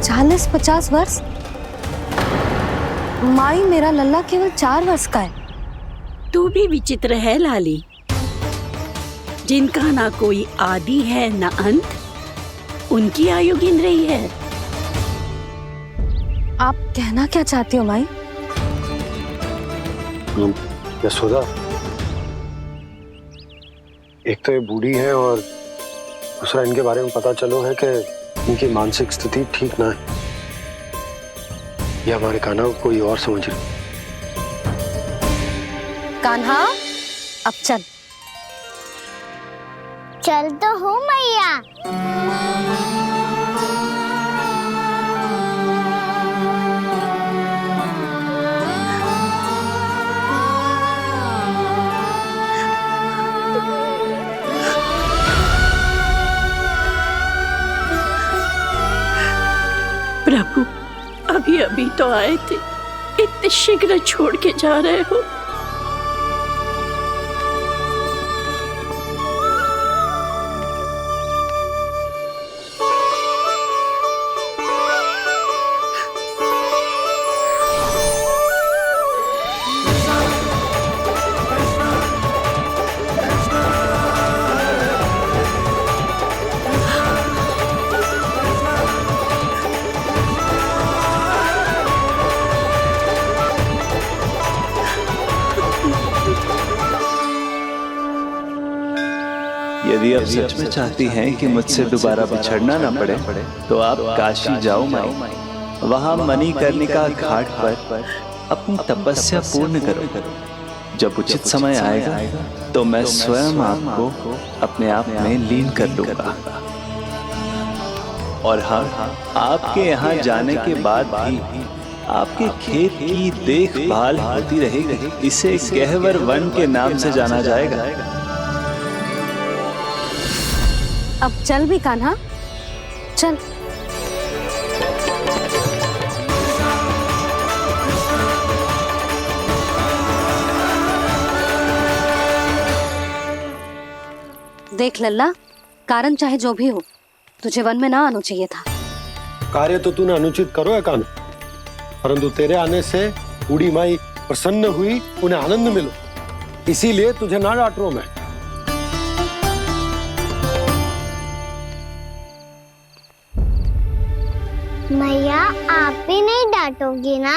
Speaker 3: 40-50 वर्ष? माई, मेरा लल्ला केवल 4 वर्ष का है।
Speaker 8: तू भी विचित्र है लाली, जिनका ना कोई आदि है ना अंत, उनकी आयु गिन रही है।
Speaker 3: आप कहना क्या चाहती हो माई?
Speaker 9: यशोदा, एक तो ये बूढ़ी है और दूसरा इनके बारे में पता चलो है कि इनकी मानसिक स्थिति ठीक ना है। ये हमारे कान्हा को कोई और समझ रही।
Speaker 3: कान्हा, अब चल।
Speaker 1: चल तो हो मैया।
Speaker 8: प्रभु, अभी अभी तो आए थे, इतने शीघ्र छोड़ के जा रहे हो।
Speaker 5: यदि आप सच में चाहती हैं कि मुझसे दोबारा बिछड़ना न पड़े तो आप काशी जाओ माई। वहां मणिकर्णिका घाट पर अपनी तपस्या पूर्ण करो। जब उचित समय आएगा तो मैं स्वयं आपको अपने आप में लीन कर लूंगा। और हाँ, आपके यहाँ जाने के बाद भी आपके खेत की देखभाल होती रहेगी। इसे गहवर वन के नाम से जाना जाएगा।
Speaker 3: अब चल भी कान्हा, चल। देख लल्ला, कारण चाहे जो भी हो, तुझे वन में ना आना चाहिए था।
Speaker 9: कार्य तो तूने अनुचित करो है कान्हा, परंतु तेरे आने से बूढ़ी माई प्रसन्न हुई, उन्हें आनंद मिलो, इसीलिए तुझे ना डांट रहा हूं मैं।
Speaker 1: मैया, आप भी नहीं डांटोगी ना?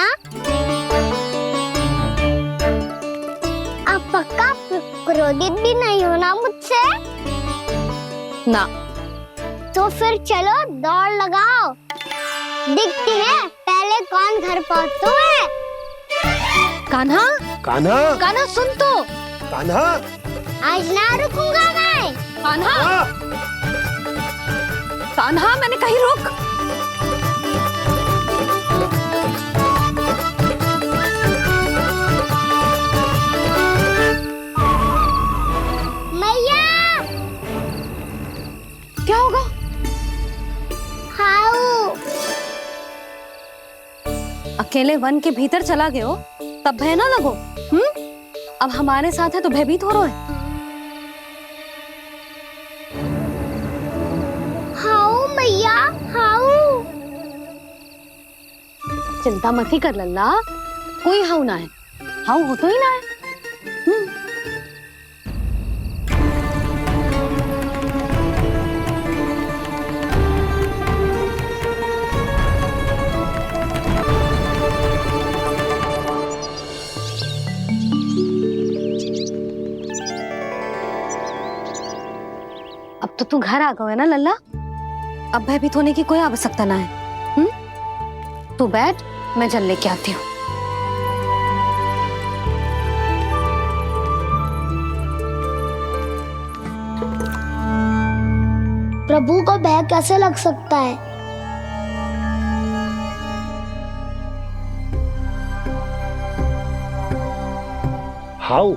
Speaker 1: आप पक्का क्रोधित भी नहीं हो ना मुझसे?
Speaker 3: ना।
Speaker 1: तो फिर चलो दौड़ लगाओ, दिखती है पहले कौन घर पहुंचता है।
Speaker 3: कान्हा,
Speaker 9: कान्हा,
Speaker 3: कान्हा सुन तो।
Speaker 9: कान्हा,
Speaker 1: आज ना रुकूंगा मैं।
Speaker 3: कान्हा, कान्हा, मैंने कहीं रुक। क्या होगा?
Speaker 1: हाउ
Speaker 3: अकेले वन के भीतर चला गए हो तब भय ना लगो। अब हमारे साथ है तो भयभीत हो रहे हैं।
Speaker 1: हाउ मैया, हाउ।
Speaker 3: चिंता मत ही कर लल्ला, कोई हाउ ना है। हाउ हो तो ही ना है। अब तो तू घर आ गया है ना लल्ला, अब भयभीत होने की कोई आवश्यकता ना है। तू बैठ, मैं जल लेके आती हूँ।
Speaker 1: प्रभु को भय कैसे लग सकता है?
Speaker 9: हाउ?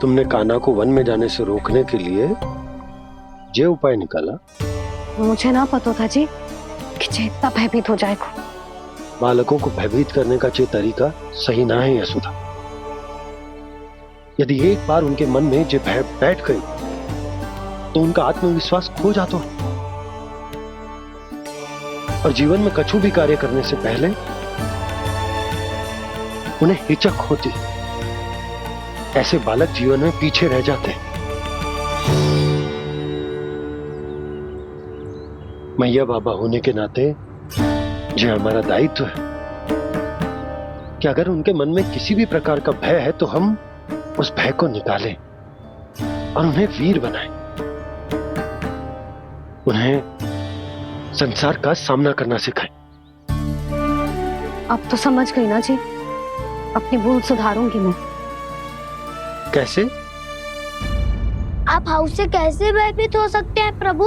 Speaker 9: तुमने कान्हा को वन में जाने से रोकने के लिए ये उपाय निकाला?
Speaker 3: मुझे ना पता था जी कि जे इतना भयभीत हो जाएगा।
Speaker 9: बालकों को भयभीत करने का ये तरीका सही ना है यशोदा। यदि एक बार उनके मन में ये भय बैठ गई तो उनका आत्मविश्वास खो जाता है और जीवन में कछु भी कार्य करने से पहले उन्हें हिचक होती। ऐसे बालक जीवन में पीछे रह जाते हैं। मैया बाबा होने के नाते ये हमारा दायित्व है कि अगर उनके मन में किसी भी प्रकार का भय है तो हम उस भय को निकालें और उन्हें वीर बनाएं। उन्हें संसार का सामना करना सिखाएं।
Speaker 3: अब तो समझ गई ना जी, अपनी भूल सुधारूंगी मैं।
Speaker 9: कैसे?
Speaker 2: आप हाउस से कैसे भयभीत हो सकते हैं प्रभु?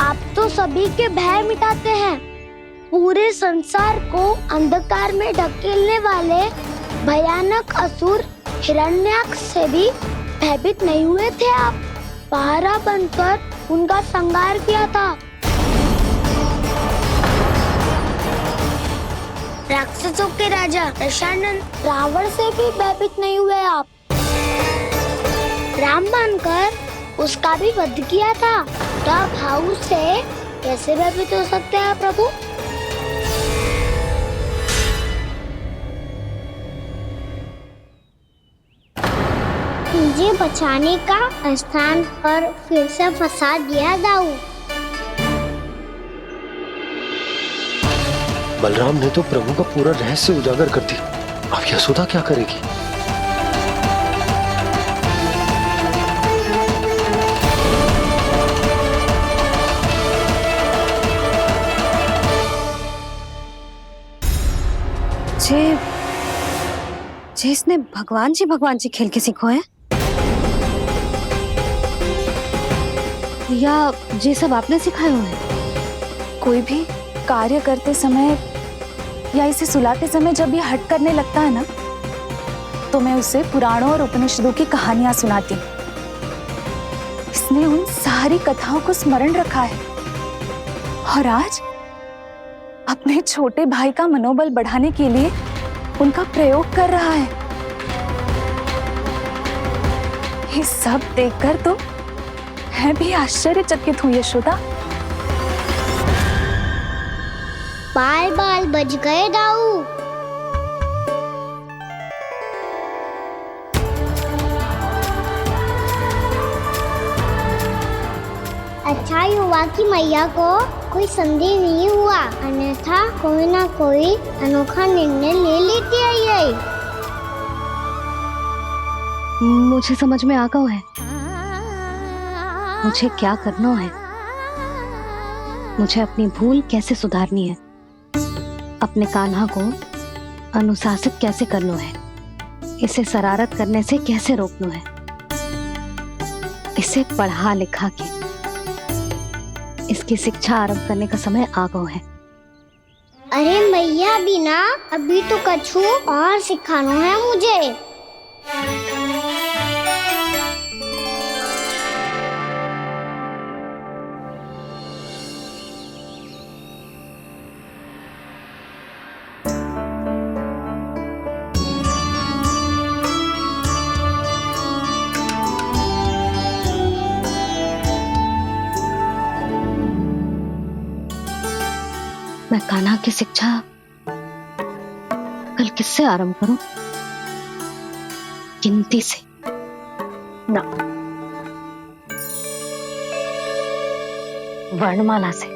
Speaker 2: आप तो सभी के भय मिटाते हैं। पूरे संसार को अंधकार में ढकेलने वाले भयानक असुर हिरण्याक्ष से भी भयभीत नहीं हुए थे आप। पहरा बनकर उनका संहार किया था। राक्षसों के राजा दशानन रावण से भी भयभीत नहीं हुए आप। राम बनकर उसका भी वध किया था। तो आप हाउस से कैसे भयभीत हो सकते हैं प्रभु?
Speaker 1: मुझे बचाने का स्थान पर फिर से फंसा दिया दाऊ।
Speaker 9: बलराम ने तो प्रभु का पूरा रहस्य उजागर कर दिया। अब यशोदा क्या करेगी?
Speaker 3: जे इसने भगवान जी खेल के सीखो है या जे सब आपने सिखाए हुए हैं?
Speaker 4: कोई भी कार्य करते समय या इसे सुलाते समय जब ये हट करने लगता है ना, तो मैं उसे पुराणों और उपनिषदों की कहानियां सुनाती। इसने उन सारी कथाओं को स्मरण रखा है और आज अपने छोटे भाई का मनोबल बढ़ाने के लिए उनका प्रयोग कर रहा है। ये सब देखकर तो मैं भी आश्चर्यचकित हूँ यशोदा।
Speaker 1: बाल बच गए दाऊ। अच्छा हुआ कि मैया को कोई संदेह नहीं हुआ, अन्यथा कोई ना कोई अनोखा निर्णय ले लेती है ये।
Speaker 3: मुझे समझ में आ गया है मुझे क्या करना है। मुझे अपनी भूल कैसे सुधारनी है, अपने कान्हा को अनुशासित कैसे करना है, इसे शरारत करने से कैसे रोकना है, इसे पढ़ा लिखा के इसकी शिक्षा आरंभ करने का समय आ गया है।
Speaker 1: अरे मैया बिना अभी तो कछु और सिखाना है मुझे।
Speaker 3: मैं कान्हा की शिक्षा कल किससे आरंभ करूं? गिनती से ना, वर्णमाला से।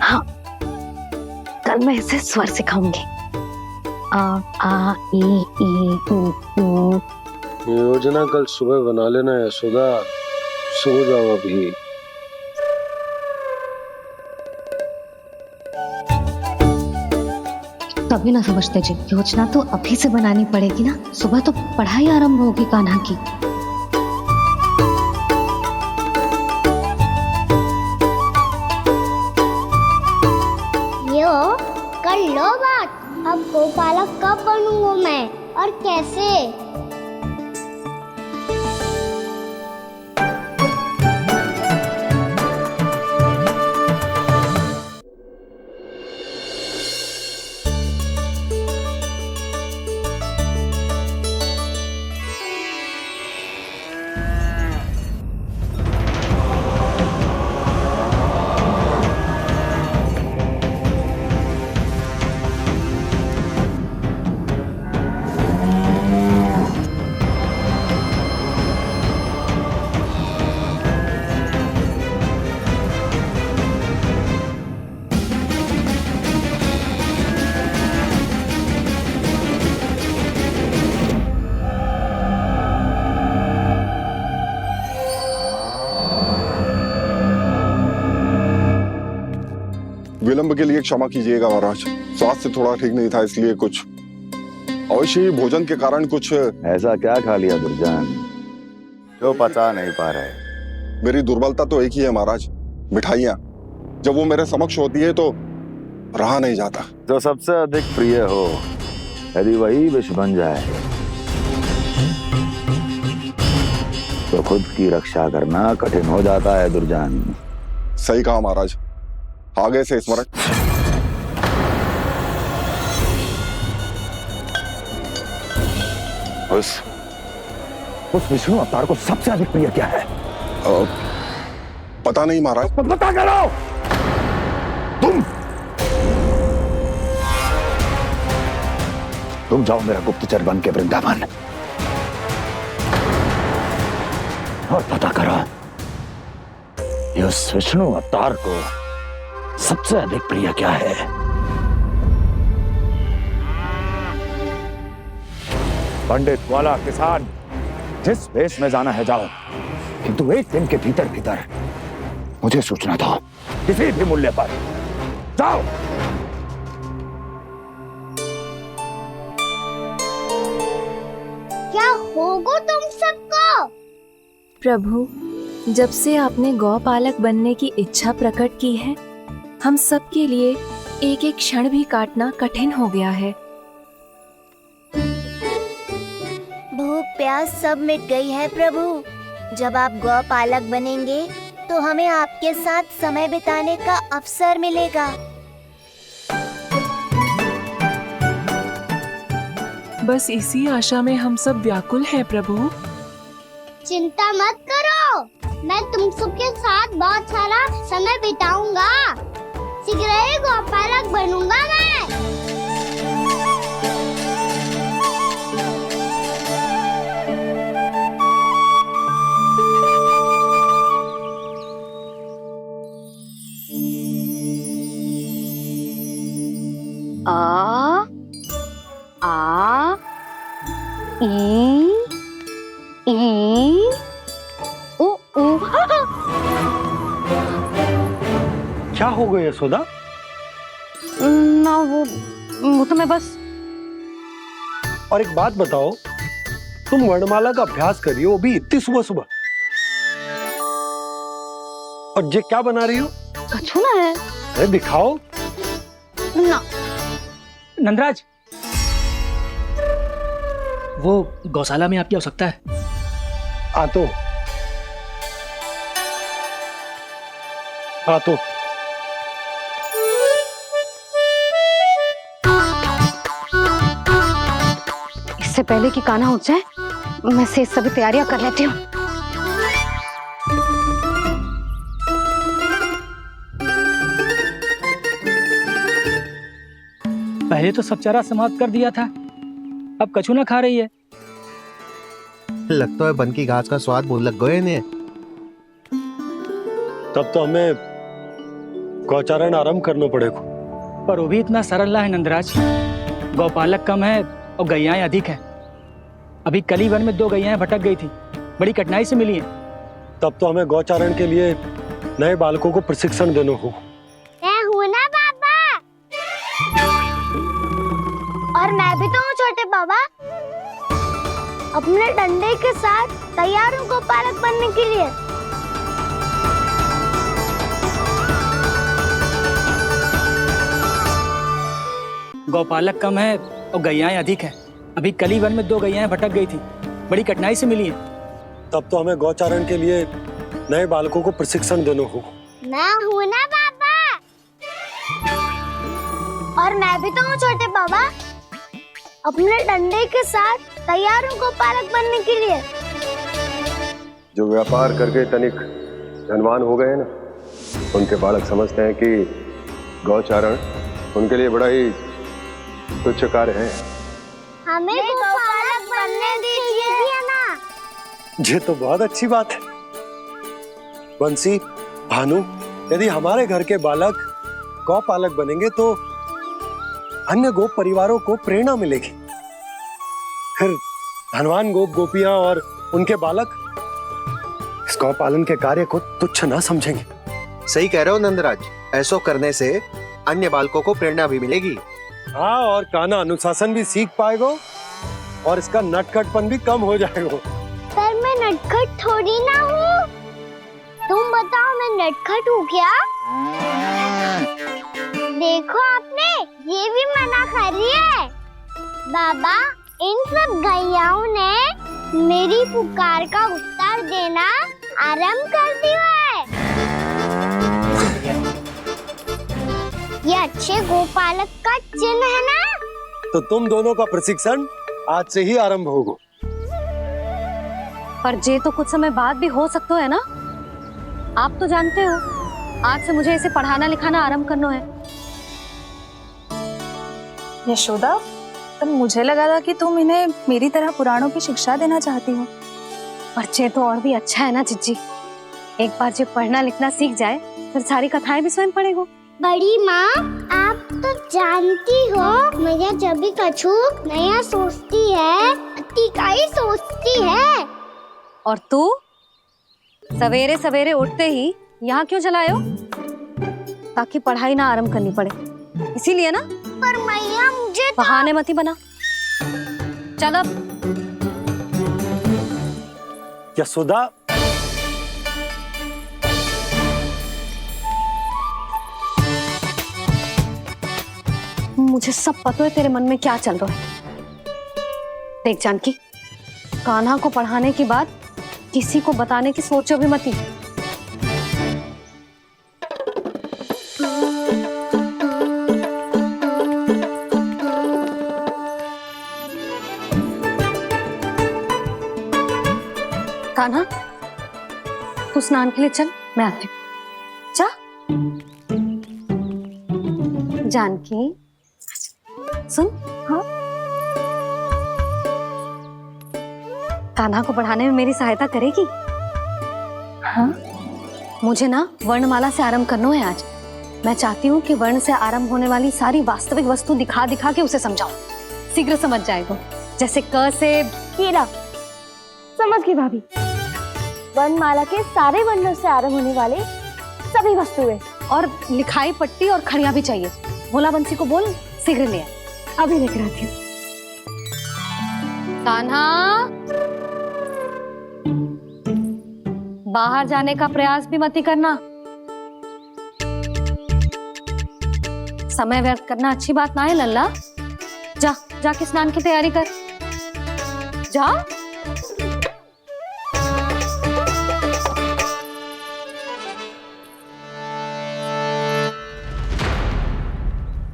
Speaker 3: हाँ, कल मैं इसे स्वर सिखाऊंगी। आ ई ऊ।
Speaker 9: योजना कल सुबह बना लेना यशोदा, सो जाओ अभी।
Speaker 3: तभी ना समझते जी, योजना तो अभी से बनानी पड़ेगी ना। सुबह तो पढ़ाई आरंभ होगी कान्हा की।
Speaker 1: गोपालक कब बनूंगा मैं और कैसे?
Speaker 14: विलंब के लिए क्षमा कीजिएगा महाराज, स्वास्थ्य थोड़ा ठीक नहीं था इसलिए कुछ अवश्य ही भोजन के कारण कुछ।
Speaker 15: ऐसा क्या खा लिया दुर्जन जो पचा नहीं पा रहे?
Speaker 14: मेरी दुर्बलता तो एक ही है महाराज, मिठाइयाँ। जब वो मेरे समक्ष होती है तो रहा नहीं जाता।
Speaker 15: जो सबसे अधिक प्रिय हो यदि वही विष बन जाए तो खुद की रक्षा करना कठिन हो जाता है दुर्जन।
Speaker 14: सही कहा महाराज, आगे से स्मरण।
Speaker 15: उस विष्णु अवतार को सबसे अधिक प्रिय क्या है?
Speaker 14: पता नहीं महाराज।
Speaker 15: पता करो। तुम जाओ मेरा गुप्तचर बन के वृंदावन और पता करो ये उस विष्णु अवतार को सबसे अधिक प्रिय क्या है। पंडित वाला किसान जिस वेश में जाना है जाओ, किंतु एक दिन के भीतर भीतर मुझे सूचना दो, किसी भी मूल्य पर। जाओ।
Speaker 1: क्या होगा तुम सबको?
Speaker 12: प्रभु, जब से आपने गौपालक बनने की इच्छा प्रकट की है, हम सब के लिए एक एक क्षण भी काटना कठिन हो गया है।
Speaker 2: भूख प्यास सब मिट गई है प्रभु। जब आप गौपालक बनेंगे तो हमें आपके साथ समय बिताने का अवसर मिलेगा।
Speaker 12: बस इसी आशा में हम सब व्याकुल हैं प्रभु।
Speaker 1: चिंता मत करो, मैं तुम सबके साथ बहुत सारा समय बिताऊंगा। शीघ्र ही गोपालक बनूंगा मैं।
Speaker 3: आ आ ई ओ ओ।
Speaker 9: क्या हो गया यशोदा?
Speaker 3: ना वो तो मैं बस।
Speaker 9: और एक बात बताओ, तुम वर्णमाला का अभ्यास कर रही हो, अभी इतनी सुबह सुबह, और ये क्या बना रही हो?
Speaker 3: कछुआ है।
Speaker 9: अरे दिखाओ
Speaker 3: ना।
Speaker 10: नंदराज, वो गौशाला में आपकी आवश्यकता है।
Speaker 9: आतो आतो।
Speaker 3: इससे पहले कि कान्हा उठ जाए, मैं से सभी तैयारियां कर लेती हूँ।
Speaker 10: पहले तो सब चारा समाप्त कर दिया था, अब कछू ना खा रही है।
Speaker 16: लगता है बन की घास का स्वाद भूल लग गए इन्हें।
Speaker 9: तब तो हमें गौचारण आरंभ करना पड़ेगा।
Speaker 10: पर वो भी इतना सरल ना है नंदराज। गौपालक कम है और गैयाएं अधिक है। अभी कल ही वन में 2 गैयाएं भटक गई थी, बड़ी कठिनाई से मिली हैं।
Speaker 9: तब तो हमें गौचारण के लिए नए बालकों को प्रशिक्षण देना होगा।
Speaker 1: मैं हूँ ना बाबा। और मैं भी तो हूँ छोटे बाबा। अपने डंडे के साथ तैयार हूँ गोपालक बनने के लिए।
Speaker 10: गौपालक कम है और गैयाएं अधिक हैं। अभी कली वन में 2 गैयाएं भटक गई थी, बड़ी कठिनाई से मिली हैं।
Speaker 9: तब तो हमें गौचारण के लिए नए बालकों को प्रशिक्षण देना होगा।
Speaker 2: मैं हूँ ना पापा, और मैं भी तो हूँ छोटे पापा। अपने डंडे के साथ तैयार हूँ गौपालक बनने के लिए।
Speaker 9: जो व्यापार करके तनिक धनवान हो गए ना, उनके बालक समझते हैं कि गौचारण उनके लिए बड़ा ही तुच्छ कार्य है।
Speaker 2: हमें गौपालक बनने दीजिए ना।
Speaker 9: ये तो बहुत अच्छी बात है। बंसी, भानु, यदि हमारे घर के बालक गौपालक बनेंगे तो अन्य गोप परिवारों को प्रेरणा मिलेगी। फिर धनवान गोप गोपियां और उनके बालक इस गौपालन के कार्य को तुच्छ ना समझेंगे।
Speaker 16: सही कह रहे हो नंदराज, ऐसा करने से अन्य बालकों को प्रेरणा भी मिलेगी।
Speaker 9: हाँ, और कान्हा अनुशासन भी सीख पाएगा और इसका नटखटपन भी कम हो जाएगा।
Speaker 2: पर मैं नटखट थोड़ी ना हूँ। तुम बताओ, मैं नटखट हूँ क्या? देखो आपने ये भी मना कर रही है। बाबा, इन सब गैयाओं ने मेरी पुकार का उत्तर देना आरंभ कर दिया है। ये अच्छे गोपालक का चिन्ह है ना?
Speaker 9: तो तुम दोनों का प्रशिक्षण आज से ही आरंभ होगा।
Speaker 3: पर जे तो कुछ समय बाद भी हो सकता है ना। आप तो जानते हो, आज से मुझे इसे पढ़ाना लिखाना आरंभ करना है।
Speaker 4: यशोदा, पर मुझे लगा था कि तुम इन्हें मेरी तरह पुराणों की शिक्षा देना चाहती हो।
Speaker 3: पर जे तो और भी अच्छा है ना जिज्जी। एक बार जे पढ़ना लिखना सीख जाए फिर सारी कथाएं भी स्वयं पढ़ेगा।
Speaker 2: बड़ी माँ, आप तो जानती हो मैया जब भी कछु नया सोचती है, का ही सोचती है।
Speaker 3: और तू सवेरे सवेरे उठते ही यहाँ क्यों चलाए हो? ताकि पढ़ाई ना आरंभ करनी पड़े, इसीलिए ना।
Speaker 2: पर मैया मुझे
Speaker 3: बहाने मत ही बना। चल अब।
Speaker 9: यशोदा,
Speaker 3: मुझे सब पता है तेरे मन में क्या चल रहा है। देख जानकी, कान्हा को पढ़ाने की बात किसी को बताने की सोचो भी मत ही। कान्हा, तू स्नान के लिए चल, मैं आती हूँ। जा। जानकी सुन। हाँ, कान्हा को पढ़ाने में मेरी सहायता करेगी? हाँ, मुझे ना वर्णमाला से आरंभ करना है आज। मैं चाहती हूँ कि वर्ण से आरंभ होने वाली सारी वास्तविक वस्तु दिखा दिखा के उसे समझाऊं। शीघ्र समझ जाएगा। जैसे क से
Speaker 2: कीड़ा। समझ गई भाभी। वर्णमाला के सारे वर्णों से आरंभ होने वाले सभी वस्तुएं,
Speaker 3: और लिखाई पट्टी और खड़िया भी चाहिए। भोला बंसी को बोल शीघ्र ले आए।
Speaker 2: अभी लेकर आती हूँ।
Speaker 3: कान्हा, बाहर जाने का प्रयास भी मत ही करना। समय व्यर्थ करना अच्छी बात ना है लल्ला। जा, जाके स्नान की तैयारी कर। जा।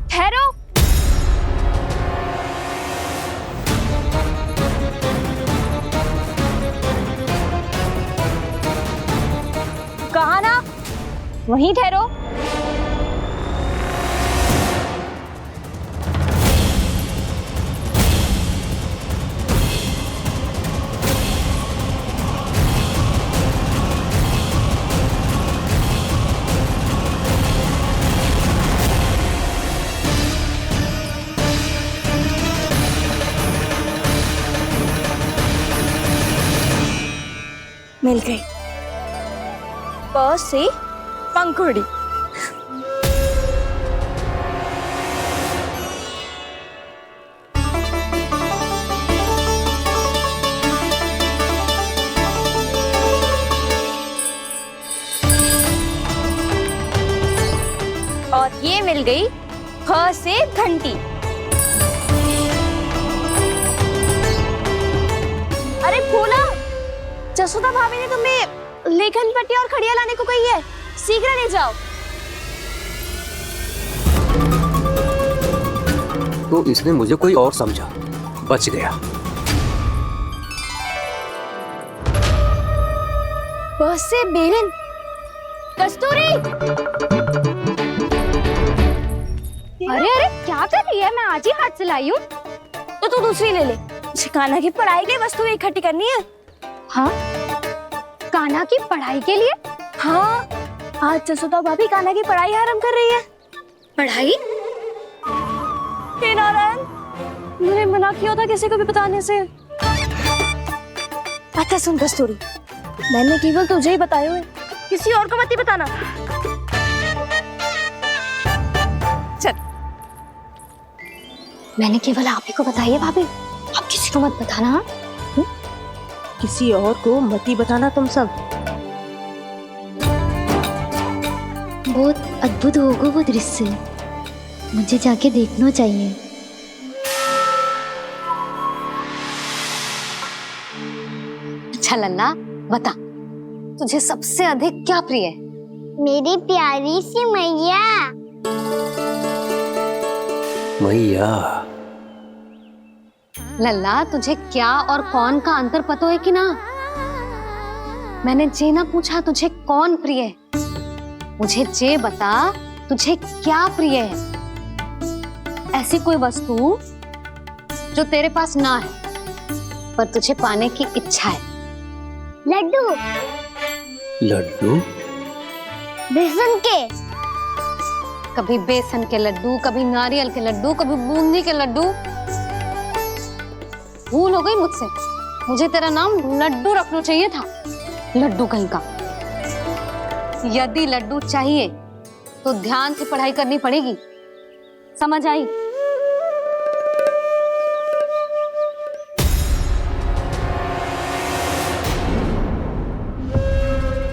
Speaker 4: ठहरो। कहा ना, वहीं ठहरो।
Speaker 12: मिल गई। प से पंखुड़ी। और ये मिल गई फ से घंटी।
Speaker 2: जसोदा भाभी ने तुम्हें लेखन पट्टी और खड़िया लाने को कही है, शीघ्र ले जाओ।
Speaker 17: तो इसने मुझे कोई और समझा, बच गया।
Speaker 2: बस से बेलन, कस्तूरी। अरे अरे क्या कर रही है? मैं आज ही हाथ से लाई हूँ। तो तू दूसरी ले ले। कान्हा की पढ़ाई की वस्तु इकट्ठी करनी है। हाँ, कान्हा की पढ़ाई के लिए? हाँ, आज जसोदा भाभी कान्हा की पढ़ाई आरंभ कर रही है। पढ़ाई? हे नारायण, मैंने मना किया था किसी को भी बताने से। अच्छा सुन कस्तूरी, मैंने केवल तुझे ही बताया है, किसी और को मत ही बताना। चल। मैंने केवल आप ही को बताई है भाभी, आप किसी को मत बताना। हाँ?
Speaker 12: किसी और को मत ही बताना तुम सब।
Speaker 3: बहुत अद्भुत होगा वो दृश्य, मुझे जाके देखना चाहिए। अच्छा लल्ला, बता तुझे सबसे अधिक क्या प्रिय है?
Speaker 1: मेरी प्यारी सी मैया।
Speaker 17: मैया।
Speaker 3: लल्ला, तुझे क्या और कौन का अंतर पता है कि ना? मैंने जे ना पूछा तुझे कौन प्रिय है, मुझे जे बता तुझे क्या प्रिय है। ऐसी कोई वस्तु जो तेरे पास ना है पर तुझे पाने की इच्छा है।
Speaker 1: लड्डू।
Speaker 17: लड्डू?
Speaker 1: बेसन के।
Speaker 3: कभी बेसन के लड्डू, कभी नारियल के लड्डू, कभी बूंदी के लड्डू। भूल हो गई मुझसे, मुझे तेरा नाम लड्डू रखना चाहिए था। लड्डू कहीं का। यदि लड्डू चाहिए तो ध्यान से पढ़ाई करनी पड़ेगी, समझ आई?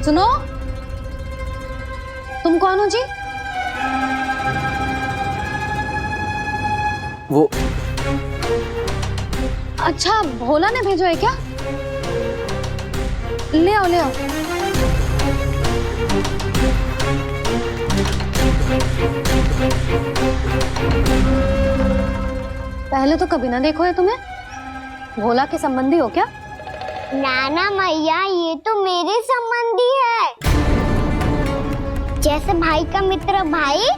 Speaker 3: सुनो, तुम कौन हो जी?
Speaker 17: वो
Speaker 3: अच्छा, भोला ने भेजो है क्या? ले आओ ले आओ। पहले तो कभी ना देखो है तुम्हें। भोला के संबंधी हो क्या?
Speaker 1: नाना मैया, ये तो मेरे संबंधी है। जैसे भाई का मित्र भाई,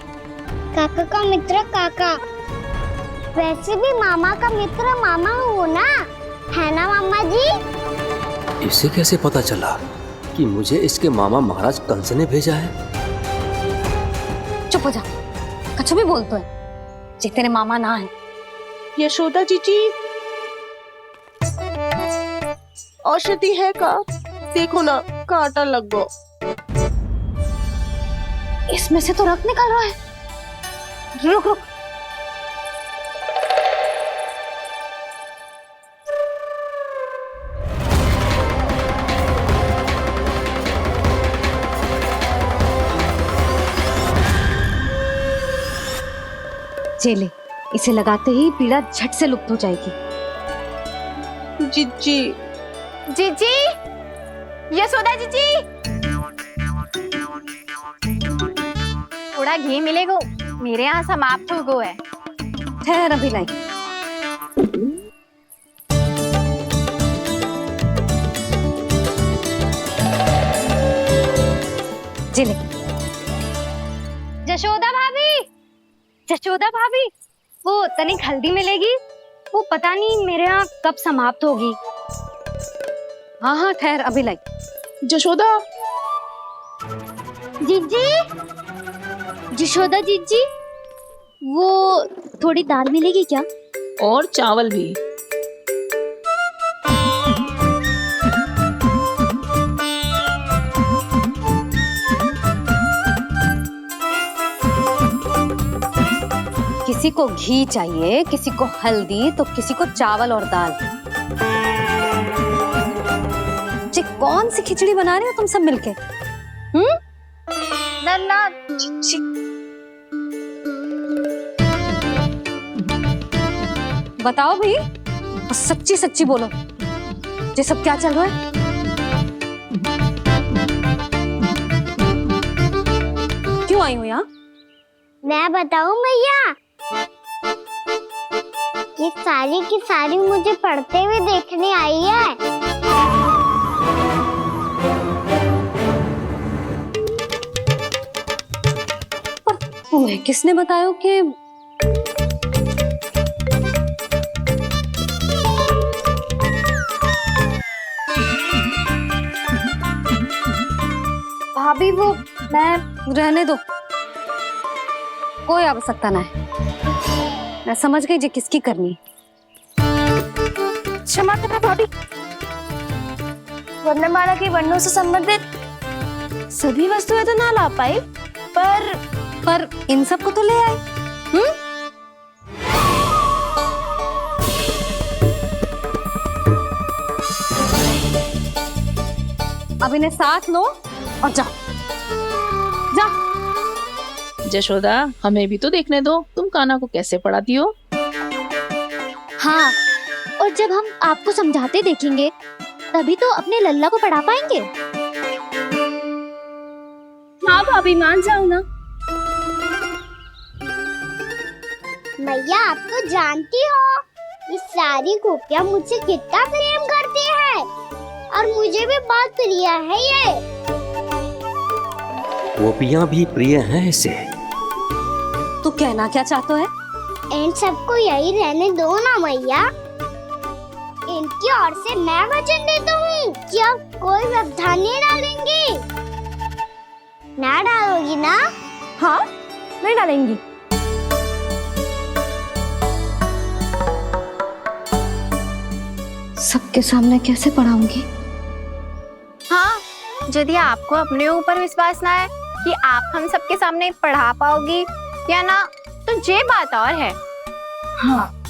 Speaker 1: काका का मित्र काका, वैसे भी मामा का मित्र मामा हो ना, है ना मामा जी?
Speaker 17: इसे कैसे पता चला कि मुझे इसके मामा महाराज कंस ने भेजा है?
Speaker 3: चुप हो जा, कुछ भी बोलते है जे तेरे मामा ना है।
Speaker 12: यशोदा जीजी, औषधि है का? देखो ना, कांटा लग गो।
Speaker 3: इसमें से तो रक्त निकल रहा है। रुक रुक। चले, इसे लगाते ही पीड़ा झट से लुप्त हो जाएगी।
Speaker 12: जीजी,
Speaker 2: जीजी, यशोदा जीजी, थोड़ा घी मिलेगा, मेरे यहाँ समाप्त हो गो है।
Speaker 3: ठहर अभी लाई। चले।
Speaker 2: जशोदा भाभी, जशोदा भाभी, वो तनिक हल्दी मिलेगी? वो पता नहीं मेरे यहाँ कब समाप्त होगी।
Speaker 3: हाँ हाँ ठहर अभी लाई।
Speaker 12: जशोदा।
Speaker 1: जीजी, जशोदा जीजी, वो थोड़ी दाल मिलेगी क्या?
Speaker 12: और चावल भी।
Speaker 3: किसी को घी चाहिए, किसी को हल्दी, तो किसी को चावल और दाल। जी कौन सी खिचड़ी बना रहे हो तुम सब मिलके?
Speaker 2: नन्ना,
Speaker 3: बताओ भाई, सच्ची सच्ची बोलो, ये सब क्या चल रहा है?
Speaker 2: क्यों आई हूँ यहाँ?
Speaker 1: मैं बताऊं मैया, ये सारी की सारी मुझे पढ़ते हुए देखने आई है।
Speaker 2: तुम्हें किसने बताया कि भाभी वो मैं रहने दो, कोई आवश्यकता ना है। मैं समझ गई जी किसकी करनी है। क्षमा करना भाभी, वर्णमाला के वर्णों से संबंधित सभी वस्तुएं तो ना ला पाई, पर इन सबको तो ले आए। अब इन्हें साथ लो और जाओ।
Speaker 18: यशोदा, हमें भी तो देखने दो तुम कान्हा को कैसे पढ़ाती हो।
Speaker 2: हाँ, और जब हम आपको समझाते देखेंगे तभी तो अपने लल्ला को पढ़ा पाएंगे। हाँ भाभी, मान जाओ ना।
Speaker 1: मैया, आप तो जानती हो ये सारी गोपियां मुझसे कितना प्रेम करती है और मुझे भी बहुत प्रिय है ये।
Speaker 17: गोपियां भी प्रिय हैं इसे।
Speaker 2: तू कहना क्या चाहता है?
Speaker 1: इन सबको यही रहने दो ना मैया। इनकी ओर से मैं वचन देता हूँ कि अब कोई व्यवधान नहीं डालेंगी। ना डालोगी ना?
Speaker 2: हाँ, नहीं डालेंगी। सबके सामने कैसे पढ़ाऊंगी?
Speaker 19: हाँ, यदि आपको अपने ऊपर विश्वास ना है कि आप हम सबके सामने पढ़ा पाओगी या ना, तो ये बात और है।
Speaker 2: हाँ,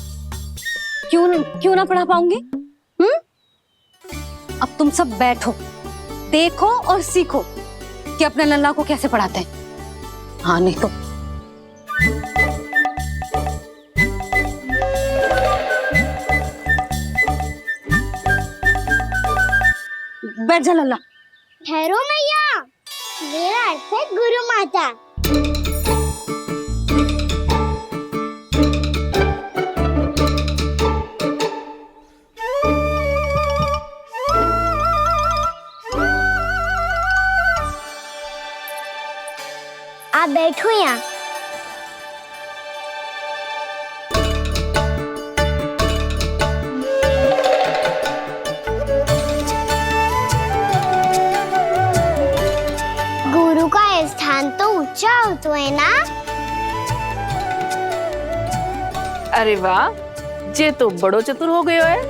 Speaker 2: क्यों ना पढ़ा पाऊंगी? अब तुम सब बैठो, देखो और सीखो कि अपने लल्ला को कैसे पढ़ाते हैं। हाँ, नहीं तो बैठ जा लल्ला।
Speaker 1: ठहरो मैया, मेरा अर्थ है गुरु माता। आप बैठो यहाँ। गुरु का स्थान तो ऊंचा होता है ना?
Speaker 18: अरे वाह, जे तो बड़ो चतुर हो गयो है।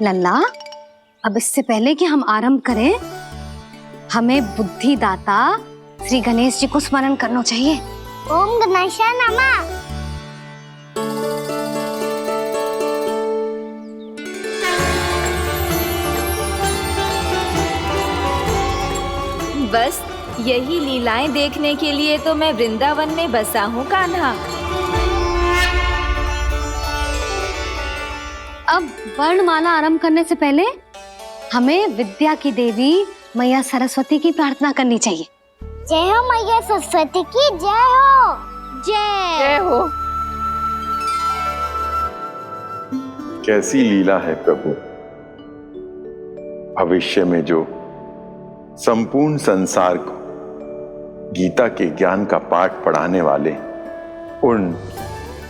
Speaker 2: लल्ला, अब इससे पहले कि हम आरंभ करें, हमें बुद्धिदाता श्री गणेश जी को स्मरण करना चाहिए।
Speaker 1: ओम गणेशाय नमः।
Speaker 7: बस यही लीलाएं देखने के लिए तो मैं वृंदावन में बसा हूँ कान्हा।
Speaker 2: अब वर्णमाला आरंभ करने से पहले हमें विद्या की देवी मैया सरस्वती की प्रार्थना करनी चाहिए।
Speaker 1: जय हो मैया सरस्वती की जय हो।
Speaker 18: जय हो।
Speaker 14: कैसी लीला है प्रभु, भविष्य में जो संपूर्ण संसार को गीता के ज्ञान का पाठ पढ़ाने वाले उन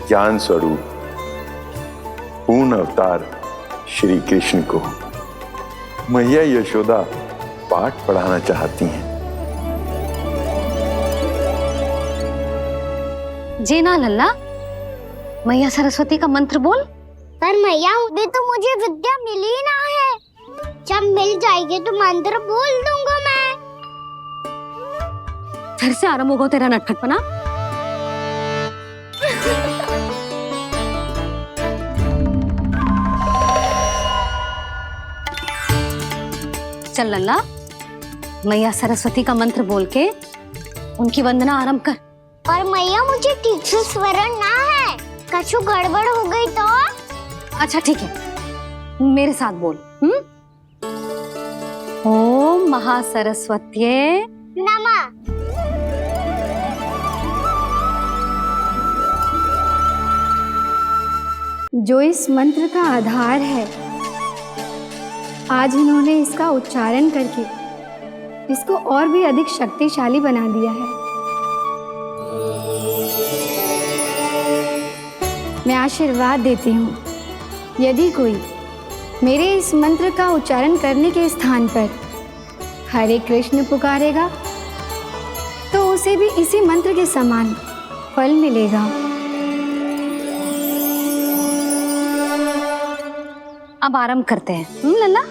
Speaker 14: ज्ञान स्वरूप पूर्ण अवतार श्री कृष्ण को मैया यशोदा पाठ पढ़ाना चाहती हैं।
Speaker 2: जी ना लल्ला, मैया सरस्वती का मंत्र बोल।
Speaker 1: पर मैया, अभी तो मुझे विद्या मिली ना है। जब मिल जाएगी तो मंत्र बोल दूंगा मैं।
Speaker 2: फिर से आरंभ होगा तेरा नटखटपना। चल लल्ला, मैया सरस्वती का मंत्र बोल के उनकी वंदना आरंभ कर।
Speaker 1: और मैया, मुझे ठीक से स्मरण ना है, कछु गड़बड़ हो गई तो?
Speaker 2: अच्छा ठीक है,
Speaker 3: मेरे साथ बोल। ओम महासरस्वत्ये
Speaker 1: नमः।
Speaker 20: जो इस मंत्र का आधार है, आज इन्होंने इसका उच्चारण करके इसको और भी अधिक शक्तिशाली बना दिया है। मैं आशीर्वाद देती हूँ, यदि कोई मेरे इस मंत्र का उच्चारण करने के स्थान पर हरे कृष्ण पुकारेगा तो उसे भी इसी मंत्र के समान फल मिलेगा।
Speaker 3: अब आरंभ करते हैं। लल्ला,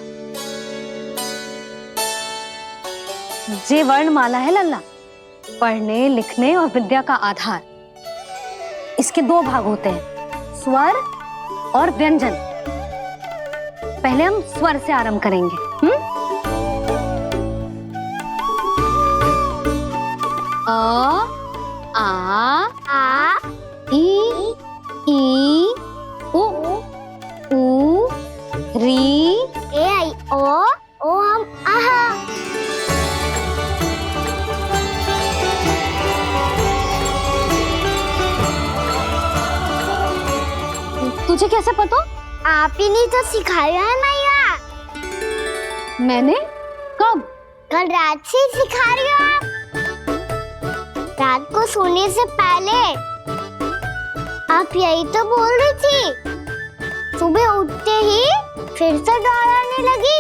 Speaker 3: जे वर्णमाला है लल्ला, पढ़ने लिखने और विद्या का आधार। इसके दो भाग होते हैं, स्वर और व्यंजन। पहले हम स्वर से आरंभ करेंगे। अ, आ, ई, उ, री,
Speaker 1: ए आई ओ हम आहा।
Speaker 3: तुझे कैसे पता?
Speaker 1: आप ही ने तो सिखाया है मैया।
Speaker 3: मैंने? कब?
Speaker 1: कल रात से सिखा रही हो आप। रात को सोने से पहले आप यही तो बोल रही थी। सुबह उठते ही फिर से दोहराने लगी,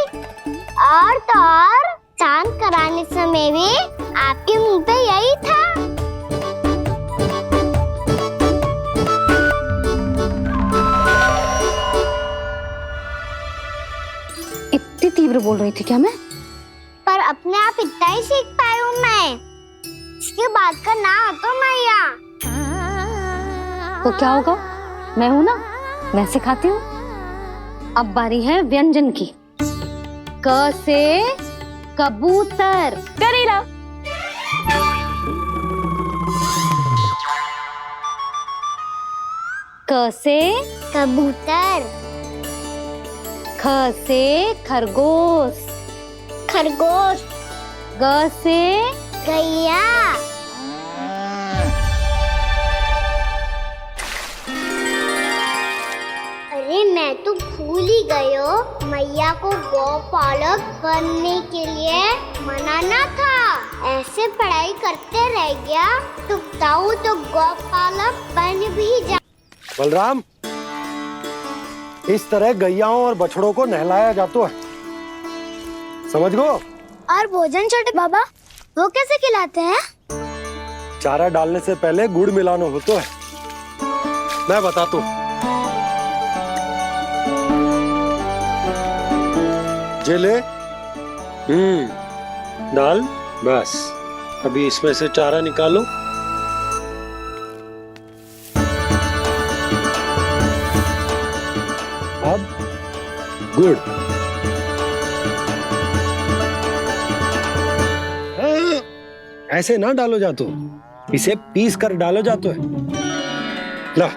Speaker 1: और तो और चांद कराने समय भी आपके मुंह पे यही था।
Speaker 3: इतनी तीव्र बोल रही थी क्या मैं?
Speaker 1: पर अपने आप इतना ही सीख पाई हूँ मैं। इसके बाद का ना तो मैया।
Speaker 3: तो क्या होगा? मैं हूं ना, मैं सिखाती हूँ। अब बारी है व्यंजन की। क से कबूतर। करेला। क से
Speaker 1: कबूतर।
Speaker 3: ख से खरगोश।
Speaker 1: खरगोश।
Speaker 3: ग से
Speaker 1: गैया। अरे मैं तो भूल ही गई हो, मैया को गौपालक बनने के लिए मनाना था। ऐसे पढ़ाई करते रह गया तो बताऊं तो गौपालक बन भी जा।
Speaker 9: बलराम, इस तरह गैयाओं और बछड़ों को नहलाया जाता है, समझ गो?
Speaker 1: और भोजन छोटे बाबा, वो कैसे खिलाते हैं?
Speaker 9: चारा डालने से पहले गुड़ मिलाना होता है। मैं बताता हूँ। जे ले, डाल, बस। अभी इसमें से चारा निकालो। अब गुड़। ऐसे ना डालो जातो, इसे पीस कर डालो जातो है। ला,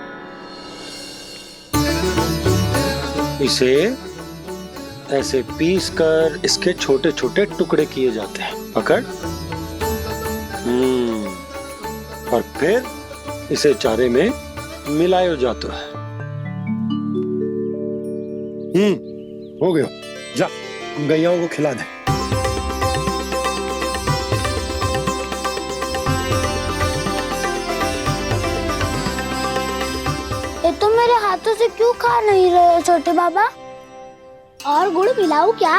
Speaker 9: इसे ऐसे पीस कर इसके छोटे छोटे टुकड़े किए जाते हैं। पकड़। और फिर इसे चारे में मिलाया जाता है। हो गया। जा, गैयाओं को खिला दे।
Speaker 1: ये तो मेरे हाथों से क्यों खा नहीं रहे हो छोटे बाबा? और गुड़ मिलाऊं क्या?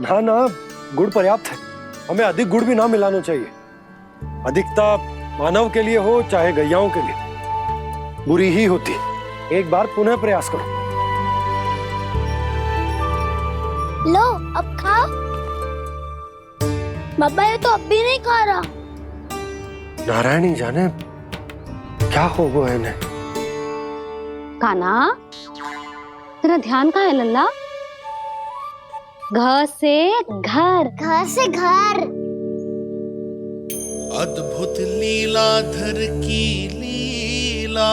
Speaker 9: ना ना, गुड़ पर्याप्त है। हमें अधिक गुड़ भी ना मिलाना चाहिए। अधिकता मानव के लिए हो चाहे गैयाओं के लिए बुरी ही होती। एक बार पुनः प्रयास करो।
Speaker 1: लो, अब खाओ। बाबा ये तो अब भी नहीं खा रहा।
Speaker 9: नारायणी जाने क्या हो गया इन्हें।
Speaker 3: काना, तेरा ध्यान कहाँ है लल्ला? घ से घर।
Speaker 1: घर से घर।
Speaker 13: अद्भुत लीलाधर की लीला,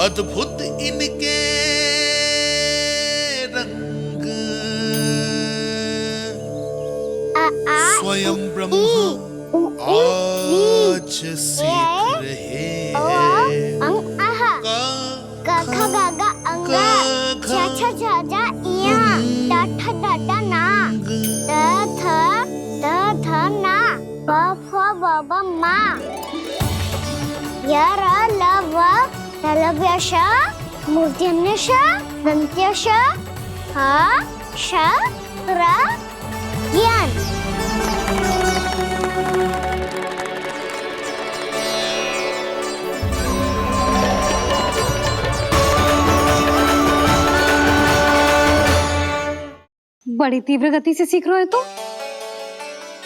Speaker 13: अद्भुत इनके स्वयं ब्रह्म आज सीख रहे हैं।
Speaker 1: गा खा गा गा अंगा, छा छा छा जा इया, टा ठा टा टा ना, थ ना, प फ ब ब मा, य र ल व लव्य श, मूर्धन्य श, दन्त्य श, ह श र ज्ञान।
Speaker 3: बड़ी तीव्र गति से सीख रहे हो तो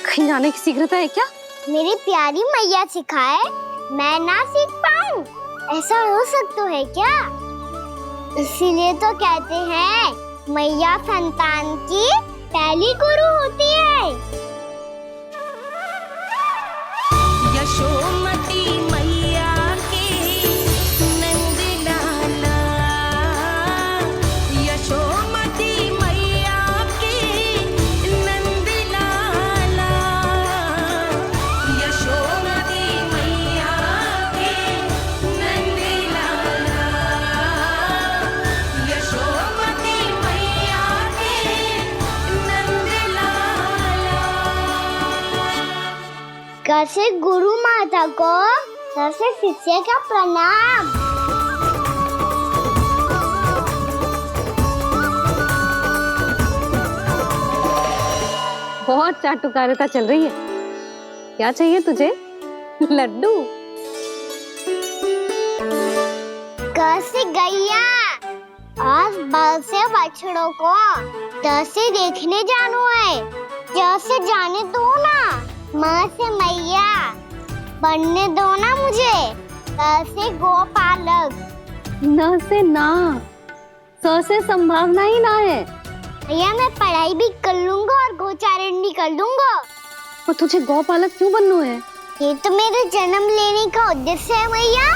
Speaker 3: कहीं जाने की शीघ्रता है क्या?
Speaker 1: मेरी प्यारी मैया सिखाए, मैं ना सीख पाऊं, ऐसा हो सकता है क्या? इसीलिए तो कहते हैं मैया संतान की पहली गुरु होती है।
Speaker 21: यशोमती मैया के नंद लाला, यशोमती मैया के नंद लाला, यशोमती मैया के नंद लाला, यशोमती मैया के नंद लाला।
Speaker 1: कैसे गुरु माता को, कैसे शिष्य का प्रणाम।
Speaker 3: बहुत चाटुकारिता चल रही है। क्या चाहिए तुझे? लड्डू?
Speaker 1: कैसे गैया और बल से बछड़ों को कैसे देखने जानो है, जैसे जाने दो ना, माँ से मैया बनने दो ना मुझे, कैसे गोपालक।
Speaker 3: न से ना, स से संभावना ही ना है।
Speaker 1: भैया मैं पढ़ाई भी कर लूंगा और गोचारण भी कर दूंगा।
Speaker 3: और तुझे गौपालक क्यों बनना है?
Speaker 1: ये तो मेरे जन्म लेने का उद्देश्य है भैया।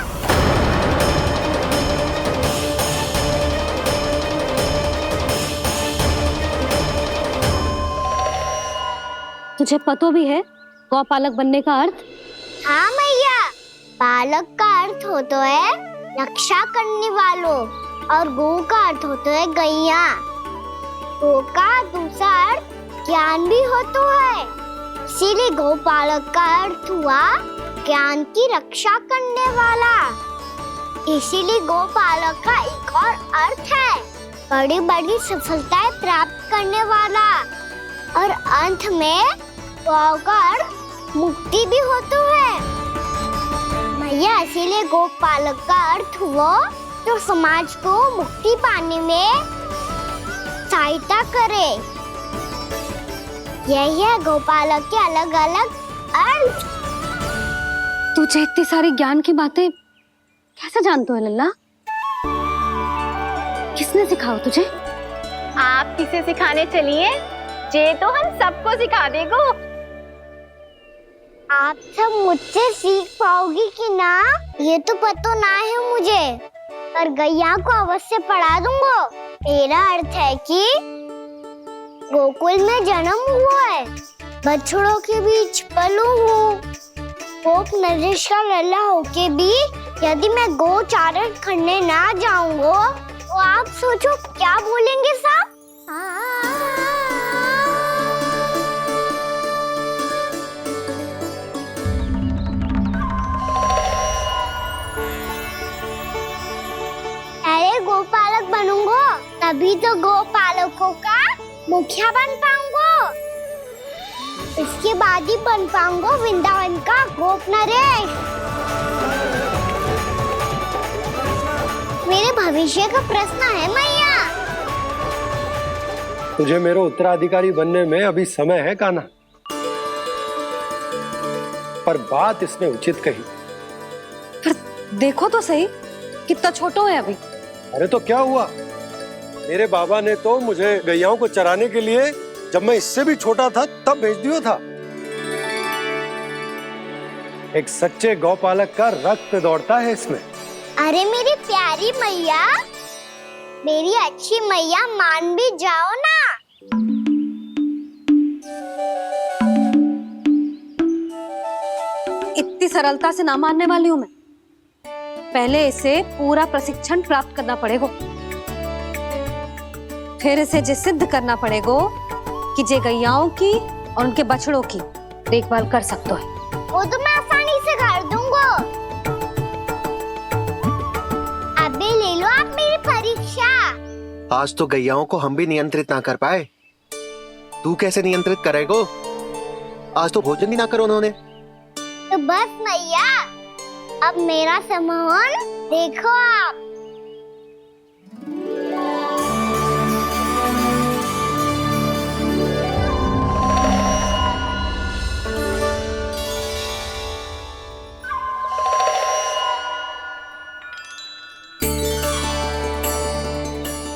Speaker 3: तुझे पता भी है गौपालक बनने का अर्थ?
Speaker 1: हाँ मैया, पालक का अर्थ होता है रक्षा करने वालों और गौ का अर्थ होता है गैया। गौ का दूसरा अर्थ ज्ञान भी होता है, इसीलिए गौपालक का अर्थ हुआ ज्ञान की रक्षा करने वाला। इसीलिए गौपालक का एक और अर्थ है बड़ी बड़ी सफलताएं प्राप्त करने वाला, और अंत में गौ का अर्थ मुक्ति भी होता है। भैया इसीलिए गौपालक का अर्थ हुआ जो समाज को मुक्ति पाने में सहायता करे। यही है गौपालक के अलग अलग अर्थ।
Speaker 3: तुझे इतनी सारी ज्ञान की बातें कैसे जानते हो लल्ला? किसने सिखाओ तुझे?
Speaker 19: आप किसे सिखाने चलिए, जे तो हम सबको सिखा देगो।
Speaker 1: आप सब मुझसे सीख पाओगी कि ना ये तो पता ना है मुझे, पर गैया को अवश्य पढ़ा दूंगा। मेरा अर्थ है कि गोकुल में जन्म हुआ है, बछड़ों के बीच पलू हूँ, गोप नरेश का लल्ला होके भी यदि मैं गोचारण करने ना जाऊंगा तो आप सोचो क्या बोलेंगे साहब? अरे गोपालक बनूंगा तभी तो गोपालकों का मुखिया बन पाऊंगा, इसके बाद ही बन पाऊंगा वृंदावन का गोप नरेश। मेरे भविष्य का प्रश्न है मैया।
Speaker 9: तुझे मेरा उत्तराधिकारी बनने में अभी समय है कान्हा, पर बात इसने उचित कही।
Speaker 3: पर देखो तो सही, कितना छोटा है अभी।
Speaker 9: अरे तो क्या हुआ, मेरे बाबा ने तो मुझे गैयाओं को चराने के लिए जब मैं इससे भी छोटा था तब भेज दिया था। एक सच्चे गौपालक का रक्त दौड़ता है इसमें।
Speaker 1: अरे मेरी प्यारी मैया, मेरी अच्छी मैया, मान भी जाओ ना।
Speaker 6: सरलता से ना मानने वाली हूं मैं। पहले इसे पूरा प्रशिक्षण प्राप्त करना पड़ेगा, फिर इसे ये सिद्ध करना पड़ेगा कि जे गैयाओं की और उनके बछड़ों की देखभाल कर सकते है।
Speaker 1: वो तो मैं आसानी से कर दूंगा। अबे ले लो आप मेरी परीक्षा।
Speaker 16: आज तो गैयाओं को हम भी नियंत्रित ना कर पाए, तू कैसे नियंत्रित करेगो? आज तो भोजन भी ना करो उन्होंने।
Speaker 1: तो बस मैया, अब मेरा सम्मान देखो आप।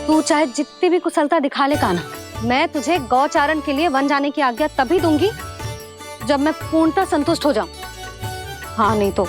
Speaker 6: तू चाहे जितनी भी कुशलता दिखा ले कान्हा, मैं तुझे गौचारण के लिए वन जाने की आज्ञा तभी दूंगी जब मैं पूर्णतः संतुष्ट हो जाऊं। हाँ नहीं तो